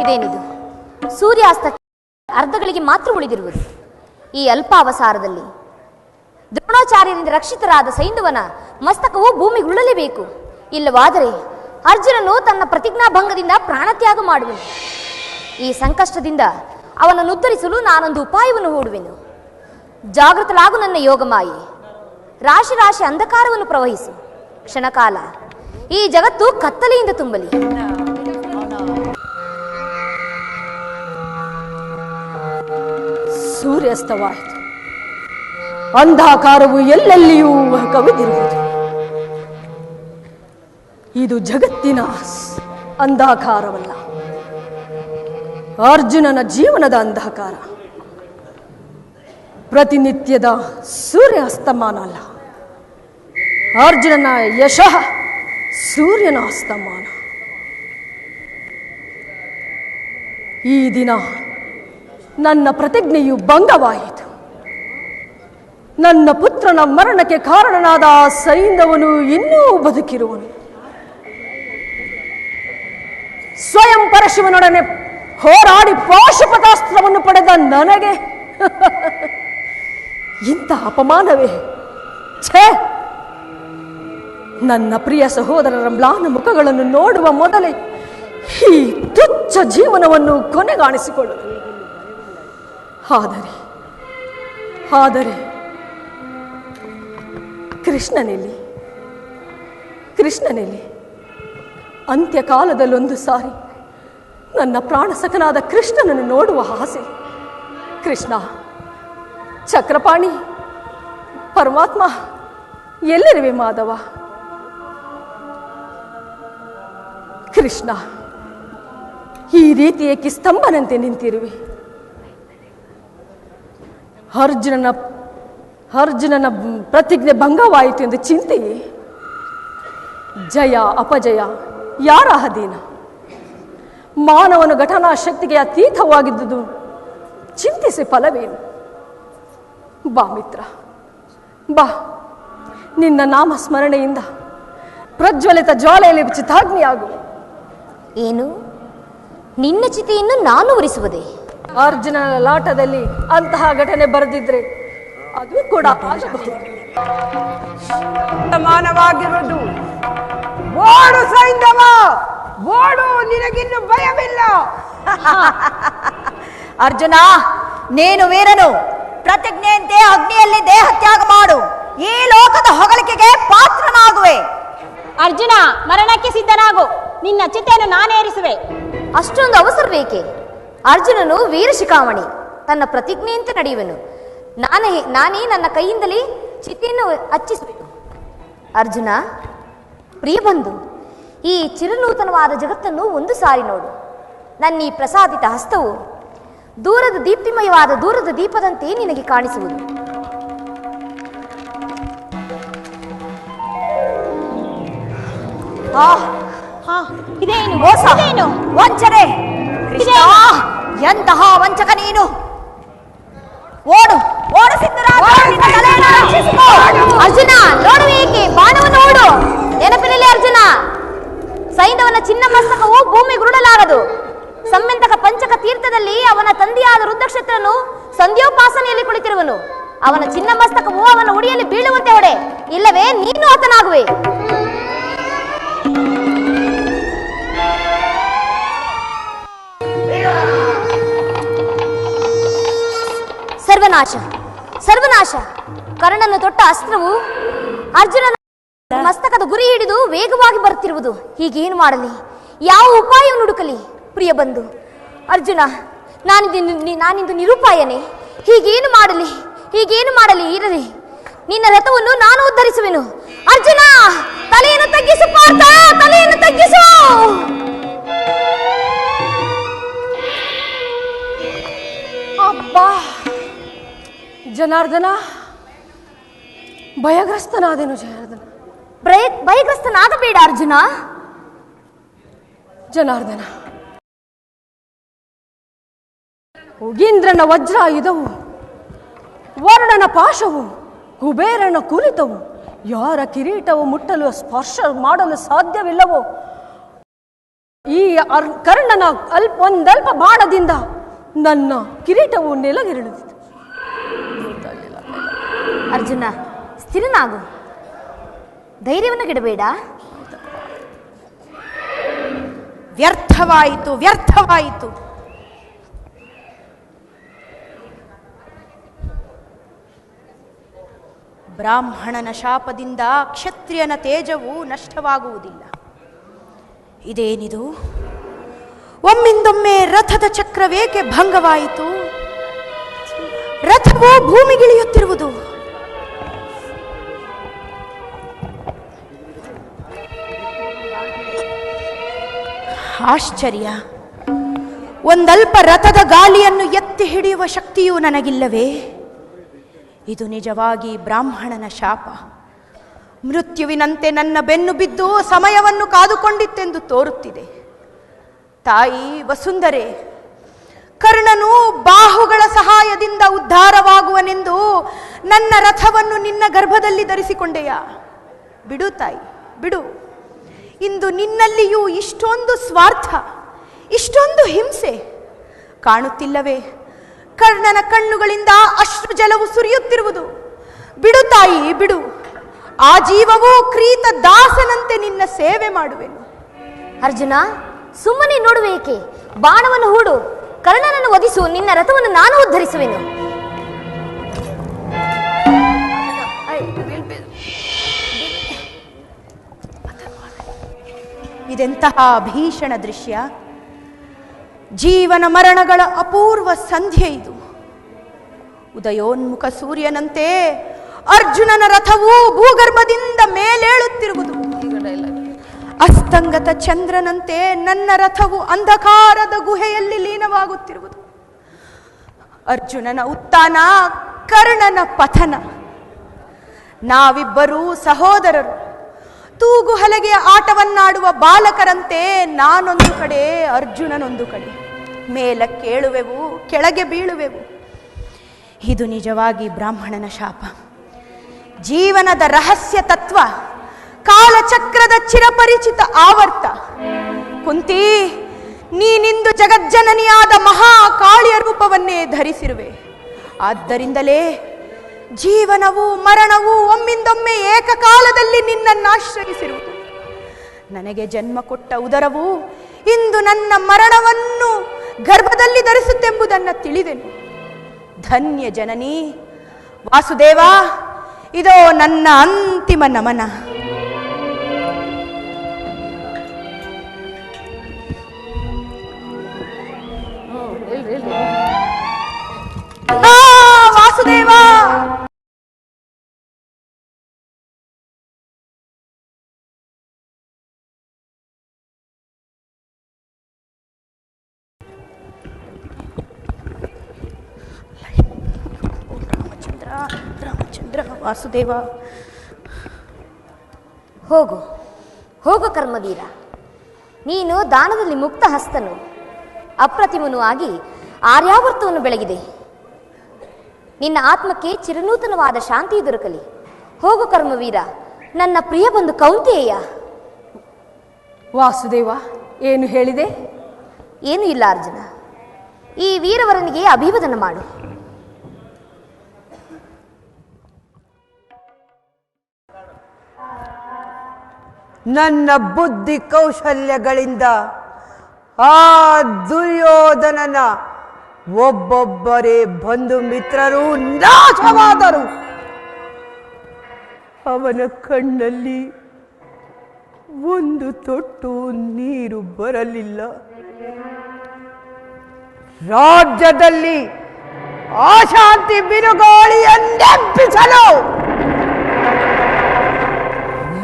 ಇದೇನಿದು? ಸೂರ್ಯಾಸ್ತಕ್ಕೆ ಅರ್ಧಗಳಿಗೆ ಮಾತ್ರ ಉಳಿದಿರುವುದು. ಈ ಅಲ್ಪಾವಸಾರದಲ್ಲಿ ದ್ರೋಣಾಚಾರ್ಯರಿಂದ ರಕ್ಷಿತರಾದ ಸೈಂಧವನ ಮಸ್ತಕವು ಭೂಮಿಗೆ ಉರುಳಲೇಬೇಕು. ಇಲ್ಲವಾದರೆ ಅರ್ಜುನನು ತನ್ನ ಪ್ರತಿಜ್ಞಾಭಂಗದಿಂದ ಪ್ರಾಣತ್ಯಾಗ ಮಾಡುವನು. ಈ ಸಂಕಷ್ಟದಿಂದ ಅವನನ್ನು ಉದ್ಧರಿಸಲು ನಾನೊಂದು ಉಪಾಯವನ್ನು ಹೂಡುವೆನು. ಜಾಗೃತಳಾಗು ನನ್ನ ಯೋಗಮಾಯೆ. ರಾಶಿ ರಾಶಿ ಅಂಧಕಾರವನ್ನು ಪ್ರವಹಿಸು. ಕ್ಷಣಕಾಲ ಈ ಜಗತ್ತು ಕತ್ತಲೆಯಿಂದ ತುಂಬಲಿ. ಸೂರ್ಯಾಸ್ತವಾಯಿತು. ಅಂಧಕಾರವು ಎಲ್ಲೆಲ್ಲಿಯೂ ಕವಿದಿರುವುದು. ಇದು ಜಗತ್ತಿನ ಅಂಧಕಾರವಲ್ಲ, ಅರ್ಜುನನ ಜೀವನದ ಅಂಧಕಾರ. ಪ್ರತಿನಿತ್ಯದ ಸೂರ್ಯಾಸ್ತಮಾನ ಅಲ್ಲ, ಅರ್ಜುನನ ಯಶಃ ಸೂರ್ಯನ ಅಸ್ತಮಾನ. ಈ ದಿನ ನನ್ನ ಪ್ರತಿಜ್ಞೆಯು ಭಂಗವಾಯಿತು. ನನ್ನ ಪುತ್ರನ ಮರಣಕ್ಕೆ ಕಾರಣನಾದ ಸೈಂಧವನು ಇನ್ನೂ ಬದುಕಿರುವನು. ಸ್ವಯಂ ಪರಶಿವನೊಡನೆ ಹೋರಾಡಿ ಪಾಶುಪತಾಸ್ತ್ರವನ್ನು ಪಡೆದ ನನಗೆ ಇಂಥ ಅಪಮಾನವೇ? ಛೇ! ನನ್ನ ಪ್ರಿಯ ಸಹೋದರರ ಮ್ಲಾನ ಮುಖಗಳನ್ನು ನೋಡುವ ಮೊದಲೇ ಈ ತುಚ್ಛ ಜೀವನವನ್ನು ಕೊನೆಗಾಣಿಸಿಕೊಳ್ಳುವುದು. ಆದರೆ ಕೃಷ್ಣನೆಲ್ಲಿ ಅಂತ್ಯಕಾಲದಲ್ಲೊಂದು ಸಾರಿ ನನ್ನ ಪ್ರಾಣಸಖನಾದ ಕೃಷ್ಣನನ್ನು ನೋಡುವ ಆಸೆ. ಕೃಷ್ಣ, ಚಕ್ರಪಾಣಿ, ಪರಮಾತ್ಮ ಎಲ್ಲಿರುವೆ ಮಾಧವ? ಕೃಷ್ಣ, ಈ ರೀತಿ ಏಕೆ ಸ್ತಂಭನಂತೆ ನಿಂತಿರುವೆ? ಅರ್ಜುನನ ಪ್ರತಿಜ್ಞೆ ಭಂಗವಾಯಿತು ಎಂದು ಚಿಂತೆಯೇ? ಜಯ ಅಪಜಯ ಯಾರ ಅಧೀನ? ಮಾನವನ ಘಟನಾ ಶಕ್ತಿಗೆ ಅತೀತವಾಗಿದ್ದುದು ಚಿಂತಿಸಿ ಫಲವೇನು? ಬಾ ಮಿತ್ರ, ಬಾ. ನಿನ್ನ ನಾಮಸ್ಮರಣೆಯಿಂದ ಪ್ರಜ್ವಲಿತ ಜ್ವಾಲೆಯಲ್ಲಿ ಚಿತಾಗ್ನಿಯಾಗು. ಏನು? ನಿನ್ನ ಚಿತೆಯನ್ನು ನಾನು ಉರಿಸುವುದೇ? ಅರ್ಜುನನ ಲಾಟದಲ್ಲಿ ಅಂತಹ ಘಟನೆ ಬರೆದಿದ್ರೆ ಅದು ಕೂಡ ಆಗಬಹುದು. ಸಮಾನವಾಗಿರುವುದು. ಓಡು ಸೈಂಧವ, ಓಡು, ನಿನಗಿನ್ನು ಭಯವಿಲ್ಲ. ಅರ್ಜುನ, ನೀನು ವೀರನು. ಪ್ರತಿಜ್ಞೆಯಂತೆ ಅಗ್ನಿಯಲ್ಲಿ ದೇಹ ತ್ಯಾಗ ಮಾಡು. ಈ ಲೋಕದ ಹೊಗಳಿಕೆಗೆ ಪಾತ್ರನಾಗುವೆ. ಅರ್ಜುನ, ಮರಣಕ್ಕೆ ಸಿದ್ಧನಾಗು. ನಿನ್ನ ಚಿತೆಯನ್ನು ನಾನೇರಿಸುವೆ. ಅಷ್ಟೊಂದು ಅವಸರ ಬೇಕೆ? ಅರ್ಜುನನು ವೀರ ಶಿಖಾಮಣಿ, ತನ್ನ ಪ್ರತಿಜ್ಞೆಯಂತೆ ನಡೆಯುವನು. ನಾನೇ ನನ್ನ ಕೈಯಿಂದಲೇ ಚಿತೆಯನ್ನು ಹಚ್ಚಿಸುವೆನು. ಅರ್ಜುನ, ಪ್ರಿಯ ಬಂಧು, ಈ ಚಿರನೂತನವಾದ ಜಗತ್ತನ್ನು ಒಂದು ಸಾರಿ ನೋಡು. ನನ್ನ ಈ ಪ್ರಸಾದಿತ ಹಸ್ತವು ದೂರದ ದೀಪದಂತೆ ನಿನಗೆ ಕಾಣಿಸುವುದು. ಇದೇನು ಮೋಸ, ವಂಚನೆ? ಕೃಷ್ಣ, ಎಂತಹ ವಂಚಕ ನೀನು! ಓಡು, ಓಡು ಸಿದ್ಧರಾಗ. ಅರ್ಜುನ, ನೋಡು, ಏಕೆ ಬಾಣವನ್ನು ಓಡು. ನೆನಪಿನಲ್ಲಿ ಅರ್ಜುನ, ಸೈಂಧವನ ಚಿನ್ನ ಮಸ್ತಕವು ಭೂಮಿ ಗುರುಡಲಾಗದು. ಸಂಬಂಧಕ ಪಂಚಕ ತೀರ್ಥದಲ್ಲಿ ಅವನ ತಂದೆಯಾದ ರುದ್ರಕ್ಷತ್ರನು ಸಂಧ್ಯೋಪಾಸನೆಯಲ್ಲಿ ಕುಳಿತಿರುವನು. ಅವನ ಚಿನ್ನ ಮಸ್ತಕವು ಅವನ ಉಡಿಯಲ್ಲಿ ಬೀಳುವಂತೆ ಹೊಡೆ, ಇಲ್ಲವೇ ನೀನು ಹತನಾಗುವೆ. ಸರ್ವನಾಶ! ಕರ್ಣನು ತೊಟ್ಟ ಅಸ್ತ್ರವು ಅರ್ಜುನನ ಮಸ್ತಕದ ಗುರಿ ಹಿಡಿದು ವೇಗವಾಗಿ ಬರುತ್ತಿರುವುದು. ಹೀಗೇನು ಮಾಡಲಿ? ಯಾವ ಉಪಾಯವನ್ನು ಹುಡುಕಲಿ? ಪ್ರಿಯ ಬಂಧು ಅರ್ಜುನ, ನಾನಿಂದು ನಿರುಪಾಯನೇ. ಹೀಗೇನು ಮಾಡಲಿ? ಇರಲಿ, ನಿನ್ನ ರಥವನ್ನು ನಾನು ಉದ್ಧರಿಸುವೆನು. ಅರ್ಜುನ, ತಲೆಯನ್ನು ತಗ್ಗಿಸು ಪಾರ್ಥ, ತಲೆಯನ್ನು ತಗ್ಗಿಸು. ಅಬ್ಬಾ, ಜನಾರ್ದನ, ಭಯಗ್ರಸ್ತನಾದೆನು. ಭಯಗ್ರಸ್ತನಾಗಬೇಡ ಅರ್ಜುನ. ಜನಾರ್ದನ, ಉಗೀಂದ್ರನ ವಜ್ರಾಯುಧವು, ವರ್ಣನ ಪಾಶವು, ಕುಬೇರನ ಕುಲಿತವು, ಯಾರ ಕಿರೀಟವು ಮುಟ್ಟಲು ಸ್ಪರ್ಶ ಮಾಡಲು ಸಾಧ್ಯವಿಲ್ಲವೋ ಈ ಕರ್ಣನ ಒಂದಲ್ಪ ಬಾಣದಿಂದ ನನ್ನ ಕಿರೀಟವು ನೆಲಗಿರುಳಿತು. ಅರ್ಜುನ, ಸ್ಥಿರನಾಗು, ಧೈರ್ಯವನ್ನು ಕೆಡಬೇಡ. ವ್ಯರ್ಥವಾಯಿತು, ವ್ಯರ್ಥವಾಯಿತು. ಬ್ರಾಹ್ಮಣನ ಶಾಪದಿಂದ ಕ್ಷತ್ರಿಯನ ತೇಜವು ನಷ್ಟವಾಗುವುದಿಲ್ಲ. ಇದೇನಿದು? ಒಮ್ಮಿಂದೊಮ್ಮೆ ರಥದ ಚಕ್ರವೇಕೆ ಭಂಗವಾಯಿತು? ರಥವು ಭೂಮಿಗಿಳಿಯುತ್ತಿರುವುದು. ಆಶ್ಚರ್ಯ! ಒಂದಲ್ಪ ರಥದ ಗಾಲಿಯನ್ನು ಎತ್ತಿ ಹಿಡಿಯುವ ಶಕ್ತಿಯೂ ನನಗಿಲ್ಲವೇ? ಇದು ನಿಜವಾಗಿ ಬ್ರಾಹ್ಮಣನ ಶಾಪ. ಮೃತ್ಯುವಿನಂತೆ ನನ್ನ ಬೆನ್ನು ಬಿದ್ದು ಸಮಯವನ್ನು ಕಾದುಕೊಂಡಿತ್ತೆಂದು ತೋರುತ್ತಿದೆ. ತಾಯಿ ವಸುಂಧರೆ, ಕರ್ಣನು ಬಾಹುಗಳ ಸಹಾಯದಿಂದ ಉದ್ಧಾರವಾಗುವನೆಂದು ನನ್ನ ರಥವನ್ನು ನಿನ್ನ ಗರ್ಭದಲ್ಲಿ ಧರಿಸಿಕೊಂಡೆಯಾ? ಬಿಡು ತಾಯಿ, ಬಿಡು. ಇಂದು ನಿನ್ನಲ್ಲಿಯೂ ಇಷ್ಟೊಂದು ಸ್ವಾರ್ಥ, ಇಷ್ಟೊಂದು ಹಿಂಸೆ ಕಾಣುತ್ತಿಲ್ಲವೇ? ಕರ್ಣನ ಕಣ್ಣುಗಳಿಂದ ಅಶ್ರು ಜಲವು ಸುರಿಯುತ್ತಿರುವುದು. ಬಿಡು ತಾಯಿ, ಬಿಡು. ಆ ಜೀವವು ಕ್ರೀತ ದಾಸನಂತೆ ನಿನ್ನ ಸೇವೆ ಮಾಡುವೆನು. ಅರ್ಜುನ, ಸುಮ್ಮನೆ ನೋಡುವೇಕೆ? ಬಾಣವನ್ನು ಹೂಡು, ಕರ್ಣನನ್ನು ವಧಿಸು, ನಿನ್ನ ರಥವನ್ನು ನಾನು ಉದ್ಧರಿಸುವೆನು. ಇದೆಂತಹ ಭೀಷಣ ದೃಶ್ಯ! ಜೀವನ ಮರಣಗಳ ಅಪೂರ್ವ ಸಂಧ್ಯೆ ಇದು. ಉದಯೋನ್ಮುಖ ಸೂರ್ಯನಂತೆ ಅರ್ಜುನನ ರಥವು ಭೂಗರ್ಭದಿಂದ ಮೇಲೇಳುತ್ತಿರುವುದು. ಅಸ್ತಂಗತ ಚಂದ್ರನಂತೆ ನನ್ನ ರಥವು ಅಂಧಕಾರದ ಗುಹೆಯಲ್ಲಿ ಲೀನವಾಗುತ್ತಿರುವುದು. ಅರ್ಜುನನ ಉತ್ಥಾನ, ಕರ್ಣನ ಪತನ. ನಾವಿಬ್ಬರೂ ಸಹೋದರರು. ತೂಗು ಹಲಗೆಯ ಆಟವನ್ನಾಡುವ ಬಾಲಕರಂತೆ ನಾನೊಂದು ಕಡೆ, ಅರ್ಜುನನೊಂದು ಕಡೆ. ಮೇಲಕ್ಕೇಳುವೆವು, ಕೆಳಗೆ ಬೀಳುವೆವು. ಇದು ನಿಜವಾಗಿ ಬ್ರಾಹ್ಮಣನ ಶಾಪ. ಜೀವನದ ರಹಸ್ಯ ತತ್ವ, ಕಾಲಚಕ್ರದ ಚಿರಪರಿಚಿತ ಆವರ್ತ. ಕುಂತಿ, ನೀನಿಂದು ಜಗಜ್ಜನನಿಯಾದ ಮಹಾಕಾಳಿಯ ರೂಪವನ್ನೇ ಧರಿಸಿರುವೆ. ಆದ್ದರಿಂದಲೇ ಜೀವನವು ಮರಣವು ಒಮ್ಮಿಂದೊಮ್ಮೆ ಏಕಕಾಲದಲ್ಲಿ ನಿನ್ನನ್ನಾಶ್ರಯಿಸಿರುವುದು. ನನಗೆ ಜನ್ಮ ಕೊಟ್ಟ ಉದರವು ಇಂದು ನನ್ನ ಮರಣವನ್ನು ಗರ್ಭದಲ್ಲಿ ಧರಿಸುತ್ತೆಂಬುದನ್ನು ತಿಳಿದೆನು. ಧನ್ಯ ಜನನಿ. ವಾಸುದೇವ, ಇದೋ ನನ್ನ ಅಂತಿಮ ನಮನ. ವಾಸುದೇವ, ರಾಮಚಂದ್ರ, ವಾಸುದೇವ. ಹೋಗು, ಹೋಗು ಕರ್ಮವೀರ. ನೀನು ದಾನದಲ್ಲಿ ಮುಕ್ತ ಹಸ್ತನು, ಅಪ್ರತಿಮನೂ ಆಗಿ ಆರ್ಯಾವರ್ತವನ್ನು ಬೆಳಗಿದೆ. ನಿನ್ನ ಆತ್ಮಕ್ಕೆ ಚಿರನೂತನವಾದ ಶಾಂತಿ ದೊರಕಲಿ. ಹೋಗು ಕರ್ಮವೀರ, ನನ್ನ ಪ್ರಿಯ ಬಂಧು ಕೌಂತೆಯ. ವಾಸುದೇವ, ಏನು ಹೇಳಿದೆ? ಏನೂ ಇಲ್ಲ ಅರ್ಜುನ. ಈ ವೀರವರನಿಗೆ ಅಭಿವಾದನ ಮಾಡು. ನನ್ನ ಬುದ್ಧಿ ಕೌಶಲ್ಯಗಳಿಂದ ಆ ದುರ್ಯೋಧನನ ಒಬ್ಬೊಬ್ಬರೇ ಬಂಧು ಮಿತ್ರರು ನಾಶವಾದರು. ಅವನ ಕಣ್ಣಲ್ಲಿ ಒಂದು ತೊಟ್ಟು ನೀರು ಬರಲಿಲ್ಲ. ರಾಜ್ಯದಲ್ಲಿ ಅಶಾಂತಿ ಬಿರುಗಾಳಿಯನ್ನೆಬ್ಬಿಸಲು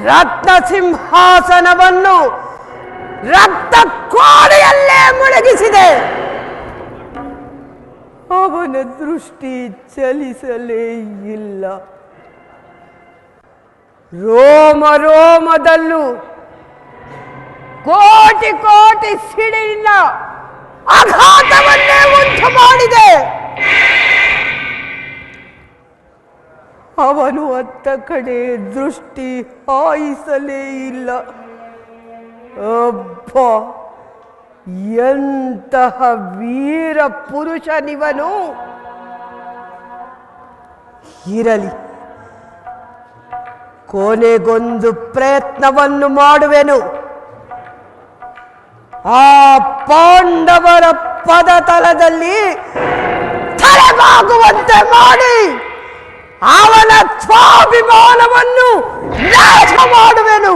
ರತ್ನ ಸಿಂಹಾಸನವನ್ನು ರಕ್ತ ಕೋಣೆಯಲ್ಲೇ ಮುಳುಗಿಸಿದೆ. ಅವನ ದೃಷ್ಟಿ ಚಲಿಸಲೇ ಇಲ್ಲ. ರೋಮ ರೋಮದಲ್ಲೂ ಕೋಟಿ ಕೋಟಿ ಸಿಡಿಲಿನ ಆಘಾತವನ್ನೇ ಉಂಟು ಮಾಡಿದೆ. ಅವನು ಅತ್ತ ಕಡೆ ದೃಷ್ಟಿ ಹಾಯಿಸಲೇ ಇಲ್ಲ. ಅಬ್ಬ, ಎಂತಹ ವೀರ ಪುರುಷನಿವನು. ಇರಲಿ, ಕೊನೆಗೊಂದು ಪ್ರಯತ್ನವನ್ನು ಮಾಡುವೆನು. ಆ ಪಾಂಡವರ ಪದತಲದಲ್ಲಿ ತಲೆಬಾಗುವಂತೆ ಮಾಡಿ ಅವನ ಸ್ವಾಭಿಮಾನವನ್ನು ನಾಶ ಮಾಡುವೆನು.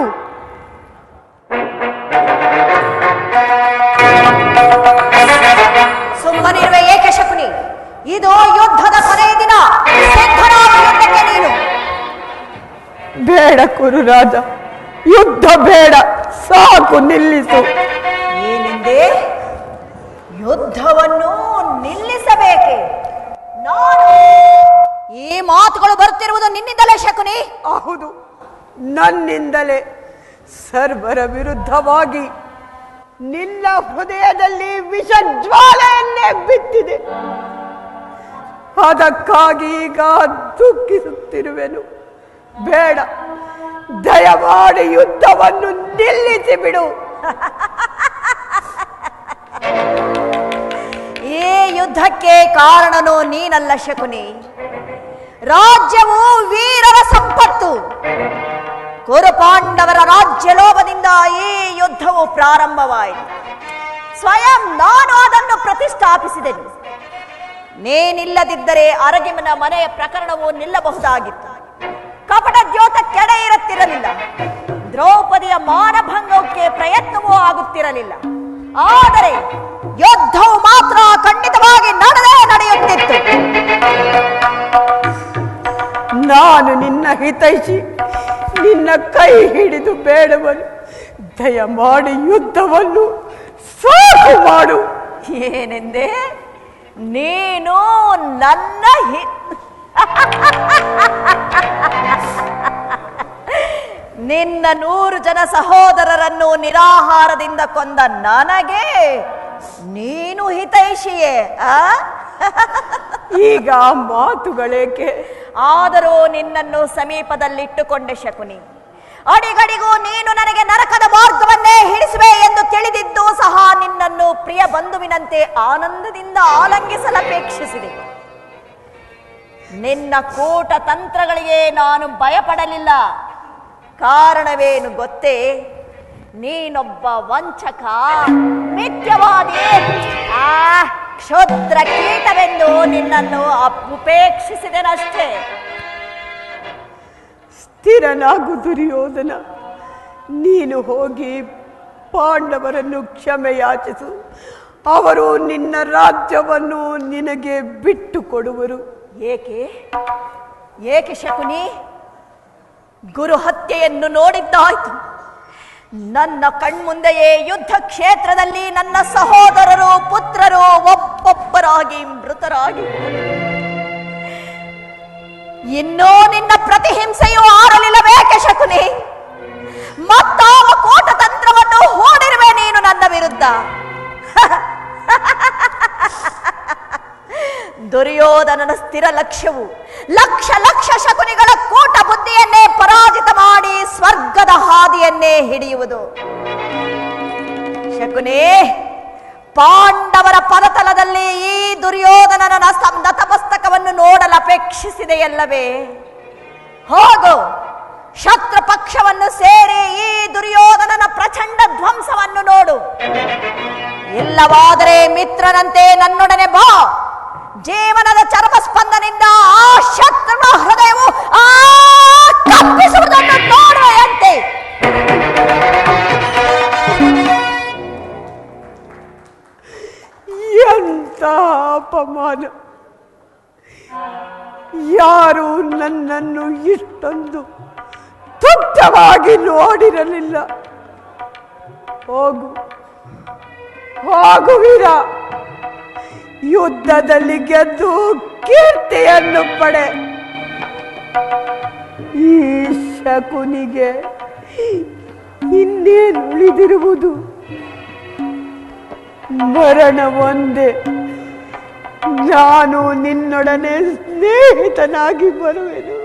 ಸುಮ್ಮನಿರುವೆ ಏಕೆ ಶಕುನಿ? ಇದು ಯುದ್ಧದ ಕೊನೆಯ ದಿನ. ಸಿದ್ಧನಾಗು ಯುದ್ಧಕ್ಕೆ ನೀನು. ಬೇಡ ಕುರುರಾಜ, ಯುದ್ಧ ಬೇಡ, ಸಾಕು, ನಿಲ್ಲಿಸು. ಏನೆಂದೇ? ಯುದ್ಧವನ್ನು ನಿಲ್ಲಿಸಬೇಕೆ? ನಾನು ಈ ಮಾತುಗಳು ಬರುತ್ತಿರುವುದು ನಿನ್ನಿಂದಲೇ ಶಕುನಿ? ಹೌದು, ನನ್ನಿಂದಲೇ. ಸರ್ವರ ವಿರುದ್ಧವಾಗಿ ನಿನ್ನ ಹೃದಯದಲ್ಲಿ ವಿಷಜ್ವಾಲೆಯನ್ನೇ ಬಿತ್ತಿದೆ. ಅದಕ್ಕಾಗಿ ಈಗ ದುಃಖಿಸುತ್ತಿರುವೆನು. ಬೇಡ, ದಯಮಾಡಿ ಯುದ್ಧವನ್ನು ನಿಲ್ಲಿಸಿ ಬಿಡು. ಈ ಯುದ್ಧಕ್ಕೆ ಕಾರಣನು ನೀನಲ್ಲ ಶಕುನಿ. ರಾಜ್ಯವು ವೀರರ ಸಂಪತ್ತು. ಕುರುಪಾಂಡವರ ರಾಜ್ಯ ಲೋಭದಿಂದ ಈ ಯುದ್ಧವು ಪ್ರಾರಂಭವಾಯಿತು. ಸ್ವಯಂ ನಾನು ಅದನ್ನು ಪ್ರತಿಷ್ಠಾಪಿಸಿದೆನು. ನೀನಿಲ್ಲದಿದ್ದರೆ ಅರಗಿಮನ ಮನೆಯ ಪ್ರಕರಣವು ನಿಲ್ಲಬಹುದಾಗಿತ್ತು. ಕಪಟ ದ್ಯೋತ ಕೆಡೆ ಇರುತ್ತಿರಲಿಲ್ಲ. ದ್ರೌಪದಿಯ ಮಾನಭಂಗಕ್ಕೆ ಪ್ರಯತ್ನವೂ ಆಗುತ್ತಿರಲಿಲ್ಲ. ಆದರೆ ಯುದ್ಧವು ಮಾತ್ರ ಖಂಡಿತವಾಗಿ ನಡೆಯುತ್ತಿತ್ತು. ನಾನು ನಿನ್ನ ಹಿತೈಷಿ, ನಿನ್ನ ಕೈ ಹಿಡಿದು ಬೇಡವನು. ದಯಮಾಡಿ ಯುದ್ಧವನ್ನು ಸಾಕು ಮಾಡು. ಏನೆಂದೆ? ನೀನು ನನ್ನ ನಿನ್ನ 100 ಜನ ಸಹೋದರರನ್ನು ನಿರಾಹಾರದಿಂದ ಕೊಂದ ನನಗೆ ನೀನು ಹಿತೈಷಿಯೇ? ಈಗ ಮಾತುಗಳೇಕೆ? ಆದರೂ ನಿನ್ನನ್ನು ಸಮೀಪದಲ್ಲಿಟ್ಟುಕೊಂಡೆ ಶಕುನಿ. ಅಡಿಗಡಿಗೂ ನೀನು ನನಗೆ ನರಕದ ಮಾರ್ಗವನ್ನೇ ಹಿಡಿಸುವೆ ಎಂದು ತಿಳಿದಿದ್ದು ಸಹ ನಿನ್ನನ್ನು ಪ್ರಿಯ ಬಂಧುವಿನಂತೆ ಆನಂದದಿಂದ ಆಲಂಗಿಸಲಪೇಕ್ಷಿಸಿದೆ. ನಿನ್ನ ಕೂಟ ತಂತ್ರಗಳಿಗೆ ನಾನು ಭಯಪಡಲಿಲ್ಲ. ಕಾರಣವೇನು ಗೊತ್ತೇ? ನೀನೊಬ್ಬ ವಂಚಕ, ಮಿಥ್ಯವಾದಿ, ಕ್ಷುದ್ರ ಕೀಟವೆಂದು ನಿನ್ನನ್ನು ಉಪೇಕ್ಷಿಸಿದೆನಷ್ಟೇ. ಸ್ಥಿರನಾಗು ದುರ್ಯೋಧನ. ನೀನು ಹೋಗಿ ಪಾಂಡವರನ್ನು ಕ್ಷಮೆ ಯಾಚಿಸು. ಅವರು ನಿನ್ನ ರಾಜ್ಯವನ್ನು ನಿನಗೆ ಬಿಟ್ಟು ಕೊಡುವರು. ಏಕೆ ಶಕುನಿ? ಗುರು ಹತ್ಯೆಯನ್ನು ನೋಡಿದ್ದಾಯ್ತು. ನನ್ನ ಕಣ್ಮುಂದೆಯೇ ಯುದ್ಧ ಕ್ಷೇತ್ರದಲ್ಲಿ ನನ್ನ ಸಹೋದರರು, ಪುತ್ರರು ಒಬ್ಬೊಬ್ಬರಾಗಿ ಮೃತರಾಗಿ, ಇನ್ನೂ ನಿನ್ನ ಪ್ರತಿಹಿಂಸೆಯೂ ಆರಲಿಲ್ಲಬೇಕೆ ಶಕುನಿ? ಮತ್ತಾವ ಕೋಟ ತಂತ್ರವನ್ನು ಹೂಡಿರುವೆ ನೀನು ನನ್ನ ವಿರುದ್ಧ. ದುರ್ಯೋಧನನ ಸ್ಥಿರ ಲಕ್ಷ್ಯವು ಲಕ್ಷ ಲಕ್ಷ ಶಕುನಿಗಳ ಕೂಟ ಬುದ್ಧಿಯನ್ನೇ ಪರಾಜಿತ ಮಾಡಿ ಸ್ವರ್ಗದ ಹಾದಿಯನ್ನೇ ಹಿಡಿಯುವುದು. ಶಕುನಿ, ಪಾಂಡವರ ಪದತಲದಲ್ಲಿ ಈ ದುರ್ಯೋಧನನ ನತಮಸ್ತಕವನ್ನು ನೋಡಲಪೇಕ್ಷಿಸಿದೆಯಲ್ಲವೇ? ಹೋಗು, ಶತ್ರು ಪಕ್ಷವನ್ನು ಸೇರಿ ಈ ದುರ್ಯೋಧನನ ಪ್ರಚಂಡ ಧ್ವಂಸವನ್ನು ನೋಡು. ಇಲ್ಲವಾದರೆ ಮಿತ್ರನಂತೆ ನನ್ನೊಡನೆ ಬಾ. ಜೀವನದ ಚರ್ಮ ಸ್ಪಂದನಿಂದ ಆ ಶತ್ರುನ ಹೃದಯವು ಕಂಪಿಸುವುದನ್ನು ನೋಡುವಂತೆ. ಎಂತ ಅಪಮಾನ! ಯಾರು ನನ್ನನ್ನು ಇಷ್ಟೊಂದು ತುಚ್ಛವಾಗಿ ನೋಡಿರಲಿಲ್ಲ. ಹೋಗು ವೀರ, ಯುದ್ಧದಲ್ಲಿ ಗೆದ್ದು ಕೀರ್ತಿಯನ್ನು ಪಡೆ. ಈ ಶಕುನಿಗೆ ಇನ್ನೇನು ಉಳಿದಿರುವುದು? ಮರಣ ಒಂದೇ. ನಾನು ನಿನ್ನೊಡನೆ ಸ್ನೇಹಿತನಾಗಿ ಬರುವೆನು.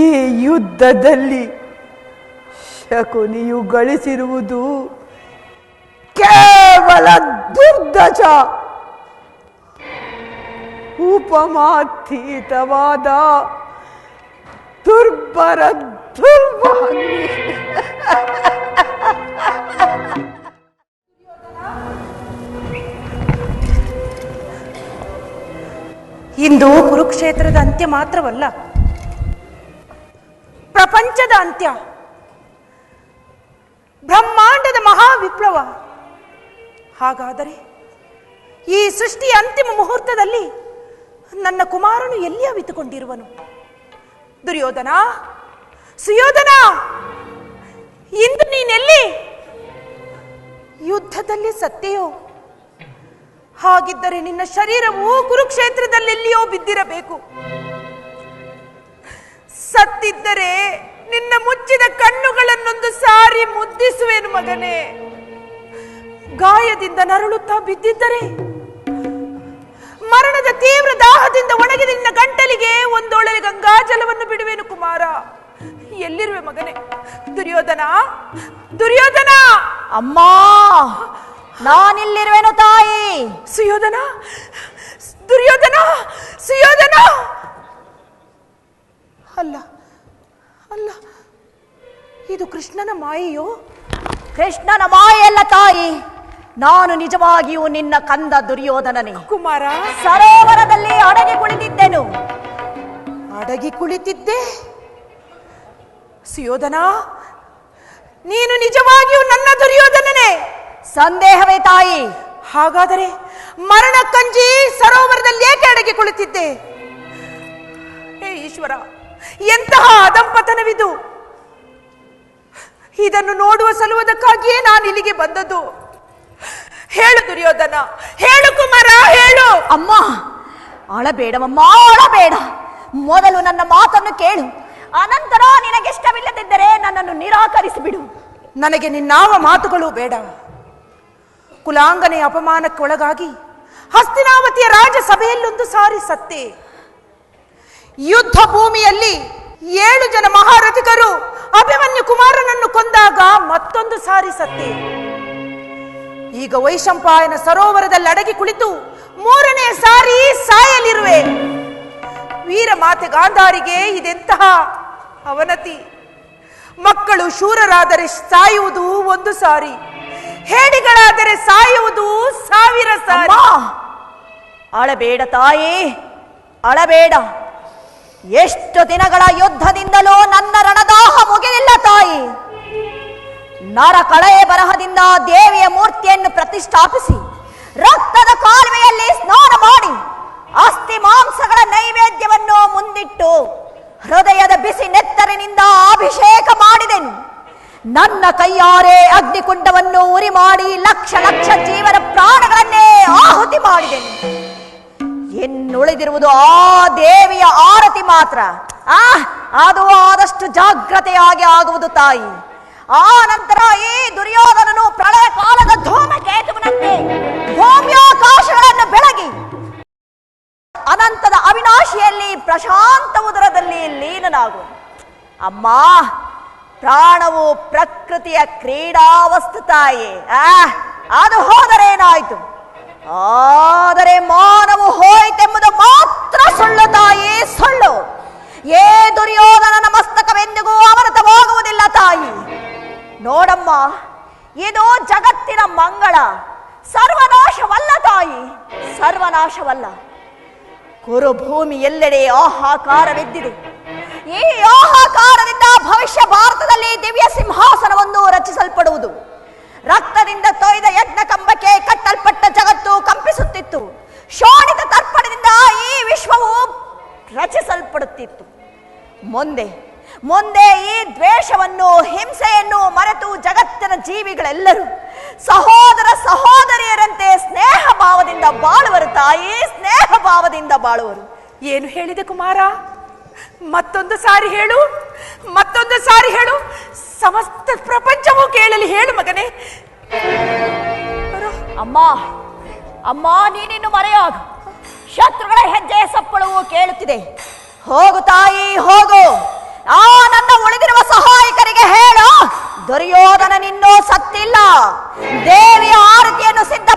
ಈ ಯುದ್ಧದಲ್ಲಿ ಶಕುನಿಯು ಗಳಿಸಿರುವುದು ದುರ್ಬಲ ದುರ್ದಶ ಉಪಮಾತೀತವಾದ ದುರ್ಬರ ದುರ್ಭಾಗ್ಯ. ಇಂದು ಕುರುಕ್ಷೇತ್ರದ ಅಂತ್ಯ ಮಾತ್ರವಲ್ಲ, ಪ್ರಪಂಚದ ಅಂತ್ಯ, ಬ್ರಹ್ಮಾಂಡದ ಮಹಾವಿಪ್ಲವ. ಹಾಗಾದರೆ ಈ ಸೃಷ್ಟಿಯ ಅಂತಿಮ ಮುಹೂರ್ತದಲ್ಲಿ ನನ್ನ ಕುಮಾರನು ಎಲ್ಲಿ ಅವಿತುಕೊಂಡಿರುವನು? ದುರ್ಯೋಧನ, ಸುಯೋಧನ, ಇಂದು ನೀನೆಲ್ಲಿ? ಯುದ್ಧದಲ್ಲಿ ಸತ್ತೆಯೋ? ಹಾಗಿದ್ದರೆ ನಿನ್ನ ಶರೀರವು ಕುರುಕ್ಷೇತ್ರದಲ್ಲೆಲ್ಲಿಯೋ ಬಿದ್ದಿರಬೇಕು. ಸತ್ತಿದ್ದರೆ ನಿನ್ನ ಮುಚ್ಚಿದ ಕಣ್ಣುಗಳನ್ನೊಂದು ಸಾರಿ ಮುದ್ದಿಸುವೆನು ಮಗನೇ. ಗಾಯದಿಂದ ನರಳುತ್ತಾ ಬಿದ್ದಿದ್ದರೆ ಮರಣದ ತೀವ್ರ ದಾಹದಿಂದ ಒಣಗಿದ ನಿನ್ನ ಗಂಟಲಿಗೆ ಒಂದೊಳ್ಳೆ ಗಂಗಾಜಲವನ್ನು ಬಿಡುವೆನು ಕುಮಾರ. ಎಲ್ಲಿರುವೆ ಮಗನೇ? ದುರ್ಯೋಧನ, ದುರ್ಯೋಧನ! ಅಮ್ಮ, ನಾನಿಲ್ಲಿರುವೆನು ತಾಯಿ. ಸುಯೋಧನ, ದುರ್ಯೋಧನ, ಸುಯೋಧನ! ಅಲ್ಲ ಅಲ್ಲ, ಇದು ಕೃಷ್ಣನ ಮಾಯೆಯೋ? ಕೃಷ್ಣನ ಮಾಯೆಯಲ್ಲ ತಾಯಿ, ನಾನು ನಿಜವಾಗಿಯೂ ನಿನ್ನ ಕಂದ ದುರ್ಯೋಧನನೇ. ಕುಮಾರ, ಸರೋವರದಲ್ಲಿ ಅಡಗಿ ಕುಳಿತಿದ್ದೆನು. ಅಡಗಿ ಕುಳಿತಿದ್ದೆ? ಸುಯೋಧನ, ನೀನು ನಿಜವಾಗಿಯೂ ನನ್ನ ದುರ್ಯೋಧನನೇ? ಸಂದೇಹವೇ ತಾಯಿ? ಹಾಗಾದರೆ ಮರಣ ಕಂಜಿ ಸರೋವರದಲ್ಲಿ ಏಕೆ ಅಡಗಿ ಕುಳಿತಿದ್ದೆ? ಹೇ ಈಶ್ವರ, ಎಂತಹ ಅಧಂಪತನವಿದು! ಇದನ್ನು ನೋಡುವ ಸಲುವುದಕ್ಕಾಗಿಯೇ ನಾನು ಇಲ್ಲಿಗೆ ಬಂದದ್ದು. ಹೇಳು ದುರ್ಯೋಧನ, ಹೇಳು ಕುಮಾರ, ಹೇಳು. ಅಮ್ಮ, ಅಳಬೇಡವಮ್ಮ, ಅಳಬೇಡ. ಮೊದಲು ನನ್ನ ಮಾತನ್ನು ಕೇಳು, ಅನಂತರ ನಿನಗಿಷ್ಟವಿಲ್ಲದಿದ್ದರೆ ನನ್ನನ್ನು ನಿರಾಕರಿಸಿಬಿಡು. ನನಗೆ ನಿನ್ನಾವ ಮಾತುಗಳು ಬೇಡ. ಕುಲಾಂಗನೆಯ ಅಪಮಾನಕ್ಕೊಳಗಾಗಿ ಹಸ್ತಿನಾವತಿಯ ರಾಜಸಭೆಯಲ್ಲೊಂದು ಸಾರಿ ಸತ್ತೆ. ಯುದ್ಧ ಭೂಮಿಯಲ್ಲಿ 7 ಜನ ಮಹಾರಥಿಕರು ಅಭಿಮನ್ಯು ಕುಮಾರನನ್ನು ಕೊಂದಾಗ ಮತ್ತೊಂದು ಸಾರಿ ಸತ್ತೆ. ಈಗ ವೈಶಂಪಾಯನ ಸರೋವರದಲ್ಲಿ ಅಡಗಿ ಕುಳಿತು 3ನೇ ಸಾರಿ ಸಾಯಲಿರುವೆ. ವೀರ ಮಾತೆ ಗಾಂಧಾರಿಗೆ ಇದೆಂತಹ ಅವನತಿ! ಮಕ್ಕಳು ಶೂರರಾದರೆ ಸಾಯುವುದು 1 ಸಾರಿ, ಹೇಡಿಗಳಾದರೆ ಸಾಯುವುದು 1000 ಸಾರಿ. ಅಳಬೇಡ ತಾಯಿ, ಅಳಬೇಡ. ಎಷ್ಟು ದಿನಗಳ ಯುದ್ಧದಿಂದಲೂ ನನ್ನ ರಣದಾಹ ಮುಗಿಲಿಲ್ಲ ತಾಯಿ. ನರ ಕಳೆಯ ಬರಹದಿಂದ ದೇವಿಯ ಮೂರ್ತಿಯನ್ನು ಪ್ರತಿಷ್ಠಾಪಿಸಿ ರಕ್ತದ ಕಾಲುವೆಯಲ್ಲಿ ಸ್ನಾನ ಮಾಡಿ ಅಸ್ಥಿ ಮಾಂಸಗಳ ನೈವೇದ್ಯವನ್ನು ಮುಂದಿಟ್ಟು ಹೃದಯದ ಬಿಸಿ ನೆತ್ತರಿನಿಂದ ಅಭಿಷೇಕ ಮಾಡಿದೆನು. ನನ್ನ ಕೈಯಾರೆ ಅಗ್ನಿಕುಂಡವನ್ನು ಉರಿ ಮಾಡಿ ಲಕ್ಷ ಲಕ್ಷ ಜೀವನ ಪ್ರಾಣಗಳನ್ನೇ ಆಹುತಿ ಮಾಡಿದೆನು. ಇನ್ನುಳಿದಿರುವುದು ಆ ದೇವಿಯ ಆರತಿ ಮಾತ್ರ. ಅದು ಆದಷ್ಟು ಜಾಗ್ರತೆಯಾಗಿ ಆಗುವುದು ತಾಯಿ. ಆ ನಂತರ ಈ ದುರ್ಯೋಧನನು ಪ್ರಳಯ ಕಾಲದ ಧೂಮಕೇತುವಿನಂತೆ ಭೂಮ್ಯಾಕಾಶಗಳನ್ನು ಬೆಳಗಿ ಅನಂತದ ಅವಿನಾಶಿಯಲ್ಲಿ ಪ್ರಶಾಂತ ಉದರದಲ್ಲಿ ಲೀನನಾಗುವ. ಅಮ್ಮ, ಪ್ರಾಣವು ಪ್ರಕೃತಿಯ ಕ್ರೀಡಾವಸ್ತು ತಾಯಿ. ಅದು ಹೋದರೇನಾಯ್ತು, ಆದರೆ ಮಾನವು ಹೋಯಿತೆಂಬುದು ಮಾತ್ರ ಸುಳ್ಳು ತಾಯಿ, ಸುಳ್ಳು. ಏ ದುರ್ಯೋಧನನ ಮಸ್ತಕವೆಂದಿಗೂ ಅವನತವಾಗುವುದಿಲ್ಲ ತಾಯಿ. ನೋಡಮ್ಮ, ಇದು ಜಗತ್ತಿನ ಮಂಗಳ, ಸರ್ವನಾಶವಲ್ಲ ತಾಯಿ, ಸರ್ವನಾಶವಲ್ಲ. ಕುರುಭೂಮಿ ಎಲ್ಲೆಡೆ ಆಹಾಕಾರವೆದ್ದಿದೆ. ಈ ಆಹಾಕಾರದಿಂದ ಭವಿಷ್ಯ ಭಾರತದಲ್ಲಿ ದಿವ್ಯ ಸಿಂಹಾಸನವೊಂದು ರಚಿಸಲ್ಪಡುವುದು. ರಕ್ತದಿಂದ ತೊಯ್ದ ಯಜ್ಞ ಕಂಬಕ್ಕೆ ಕಟ್ಟಲ್ಪಟ್ಟ ಜಗತ್ತು ಕಂಪಿಸುತ್ತಿತ್ತು. ಶೋಣಿತ ತರ್ಪಣದಿಂದ ಈ ವಿಶ್ವವು ರಚಿಸಲ್ಪಡುತ್ತಿತ್ತು. ಮುಂದೆ ಈ ದ್ವೇಷವನ್ನು, ಹಿಂಸೆಯನ್ನು ಮರೆತು ಜಗತ್ತಿನ ಜೀವಿಗಳೆಲ್ಲರೂ ಸಹೋದರ ಸಹೋದರಿಯರಂತೆ ಸ್ನೇಹ ಭಾವದಿಂದ ಬಾಳುವರು ತಾಯಿ, ಸ್ನೇಹ ಭಾವದಿಂದ ಬಾಳುವರು. ಏನು ಹೇಳಿದೆ ಕುಮಾರ? ಮತ್ತೊಂದು ಸಾರಿ ಹೇಳು, ಮತ್ತೊಂದು ಸಾರಿ ಹೇಳು. ಸಮಸ್ತ ಪ್ರಪಂಚವೂ ಕೇಳಲಿ, ಹೇಳು ಮಗನೇ. ಅಮ್ಮ, ನೀನಿನ್ನು ಮರೆಯಾಗು. ಶತ್ರುಗಳ ಹೆಜ್ಜೆಯ ಸಪ್ಪಳವು ಕೇಳುತ್ತಿದೆ. ಹೋಗು ತಾಯಿ, ಹೋಗು. ನನ್ನ ಉಳಿದಿರುವ ಸಹಾಯಕರಿಗೆ ಹೇಳು, ದುರ್ಯೋಧನನಿನ್ನೂ ಸತ್ತಿಲ್ಲ. ದೇವಿಯ ಆರತಿಯನ್ನು ಸಿದ್ಧ